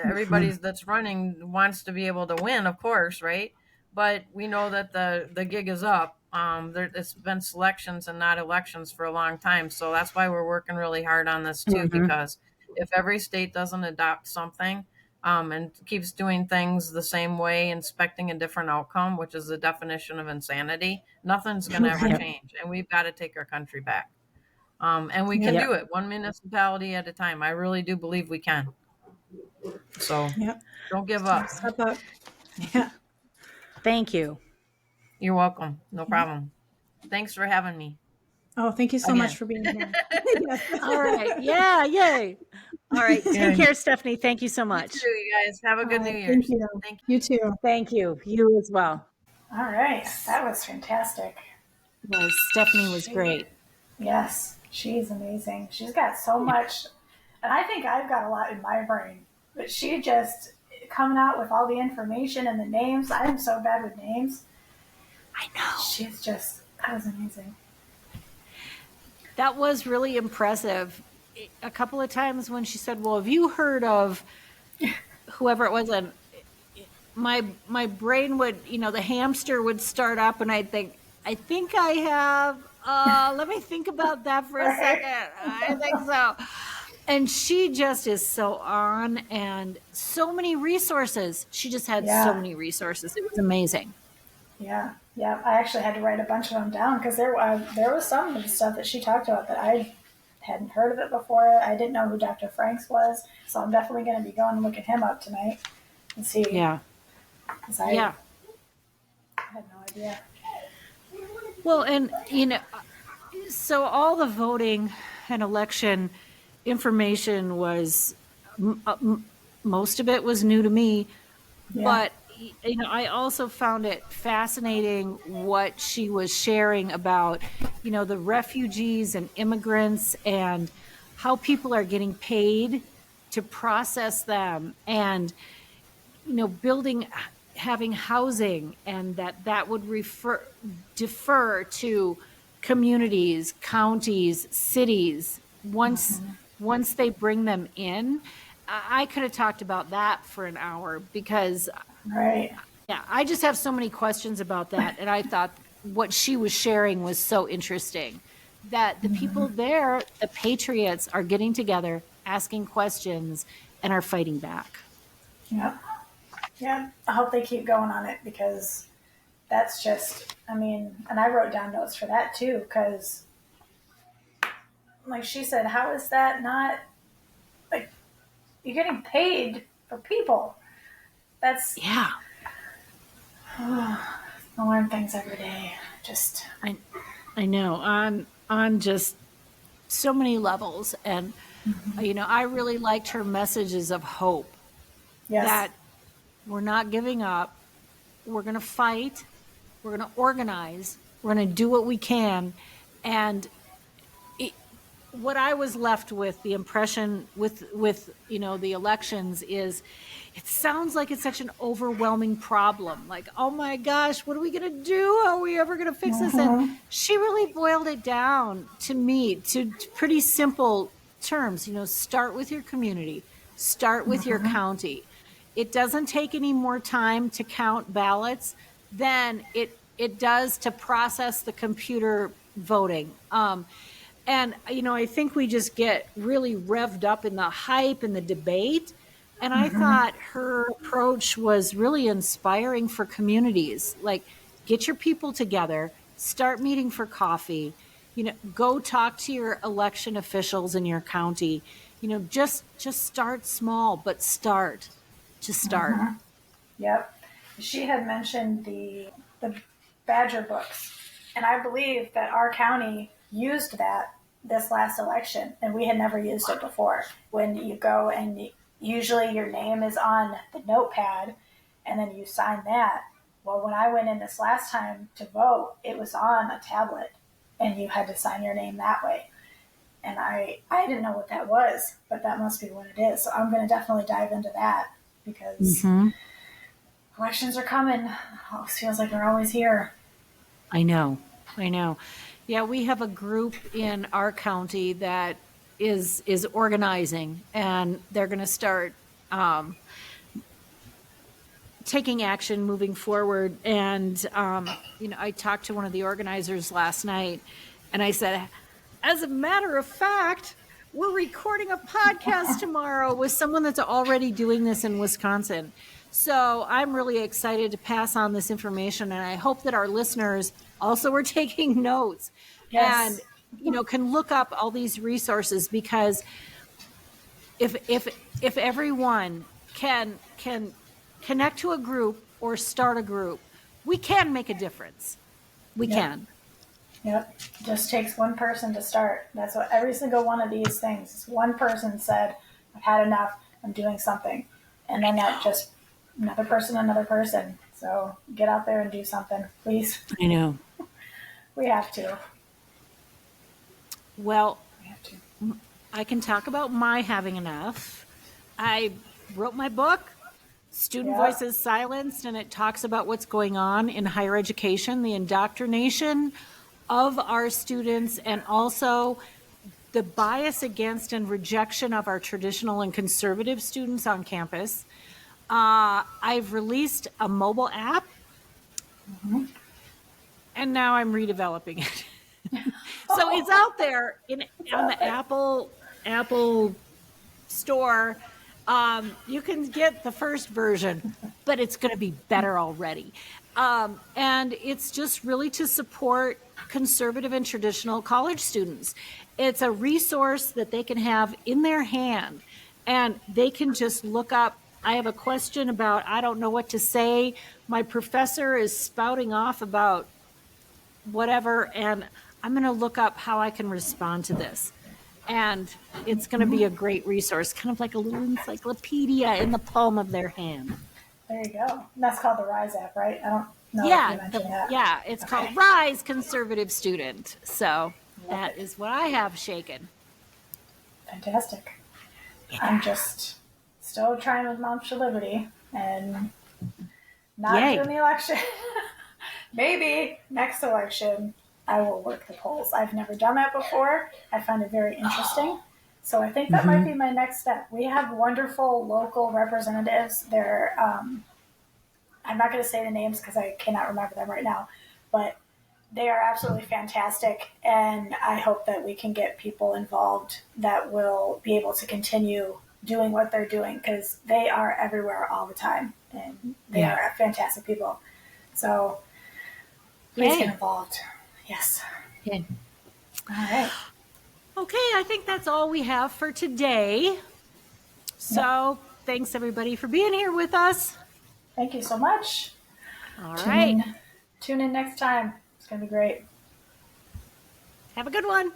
everybody's that's running wants to be able to win, of course, right? But we know that the gig is up. It's been selections and not elections for a long time, so that's why we're working really hard on this too. Mm-hmm. Because if every state doesn't adopt something, and keeps doing things the same way, expecting a different outcome, which is the definition of insanity, nothing's going to ever Yep. change, and we've got to take our country back. And we can Yep. do it one municipality at a time. I really do believe we can. So Yep. don't give up. Step up. Yeah. Thank you. You're welcome. No problem. Thanks for having me. Oh, thank you so Again. much for being here. Yes. All right. Yeah. Yay. All right. Take care, Stephanie. Thank you so much. You too, you guys. Have a good All New right, Year's. Thank you. Thank you. You too. Thank you. You as well. All right. That was fantastic. Yes, Stephanie was great. Yes, she's amazing. She's got so much, and I think I've got a lot in my brain, but she just coming out with all the information and the names. I am so bad with names. I know. That was amazing. That was really impressive. A couple of times when she said, "Well, have you heard of whoever it was?" and my brain would, the hamster would start up, and I think I have. Let me think about that for a second. I think so. And she just is so on, and so many resources. She just had so many resources. It was amazing. Yeah. I actually had to write a bunch of them down because there was some of the stuff that she talked about that I hadn't heard of it before. I didn't know who Dr. Franks was, so I'm definitely going to be going and looking him up tonight and see. Yeah. I had no idea. Well, and so all the voting and election information was most of it was new to me, but I also found it fascinating what she was sharing about the refugees and immigrants and how people are getting paid to process them, and having housing, and that would defer to communities, counties, cities once they bring them in. I could have talked about that for an hour because I just have so many questions about that, and I thought what she was sharing was so interesting, that the people there, the patriots, are getting together, asking questions, and are fighting back. Yeah, I hope they keep going on it because that's just, and I wrote down notes for that too because, like she said, how is that not, like, you're getting paid for people? That's, I learn things every day. I know, on just so many levels, and I really liked her messages of hope. Yes. That we're not giving up. We're going to fight. We're going to organize. We're going to do what we can. And what I was left with, the impression with the elections, is it sounds like it's such an overwhelming problem. Like, oh my gosh, what are we going to do? How are we ever going to fix this? And she really boiled it down to me to pretty simple terms. Start with your community. Start with your county. It doesn't take any more time to count ballots than it does to process the computer voting. And I think we just get really revved up in the hype and the debate. And I thought her approach was really inspiring for communities. Like, get your people together, start meeting for coffee, go talk to your election officials in your county. Just start small, but start. To start. Yep. She had mentioned the Badger books, and I believe that our county used that this last election, and we had never used it before. When you go and usually your name is on the notepad, and then you sign that, Well, when I went in this last time to vote, it was on a tablet and you had to sign your name that way. And I didn't know what that was, but that must be what it is. So I'm going to definitely dive into that because elections are coming. It feels like they're always here. I know. Yeah, we have a group in our county that is organizing, and they're going to start taking action moving forward. And I talked to one of the organizers last night, and I said, as a matter of fact, we're recording a podcast tomorrow with someone that's already doing this in Wisconsin. So I'm really excited to pass on this information, and I hope that our listeners also are taking notes and can look up all these resources, because if everyone can connect to a group or start a group, we can make a difference. We can. Yep. It just takes one person to start. That's what every single one of these things. One person said, I've had enough. I'm doing something. And then that just another person. So get out there and do something, please. I know. We have to. Well, I can talk about my having enough. I wrote my book, Student Voices Silenced, and it talks about what's going on in higher education, the indoctrination of our students, and also the bias against and rejection of our traditional and conservative students on campus. I've released a mobile app, and now I'm redeveloping it. So it's out there on the Apple store. You can get the first version, but it's going to be better already. And it's just really to support conservative and traditional college students. It's a resource that they can have in their hand, and they can just look up, I have a question about, I don't know what to say. My professor is spouting off about whatever, and I'm going to look up how I can respond to this. And it's going to be a great resource, kind of like a little encyclopedia in the palm of their hand. There you go. And that's called the RISE app, right? I don't know if you mentioned that. Yeah, it's called Rise Conservative Student. So that is what I have shaken. Fantastic. Yeah. I'm just still trying with Mount Liberty and not doing the election. Maybe next election I will work the polls. I've never done that before. I find it very interesting. So I think that might be my next step. We have wonderful local representatives. They're, I'm not going to say the names because I cannot remember them right now, but they are absolutely fantastic. And I hope that we can get people involved that will be able to continue doing what they're doing, because they are everywhere all the time. And they are fantastic people. So please get involved. Yes. Okay. All right. Okay, I think that's all we have for today. So thanks everybody for being here with us. Thank you so much. All right. Tune in next time. It's going to be great. Have a good one.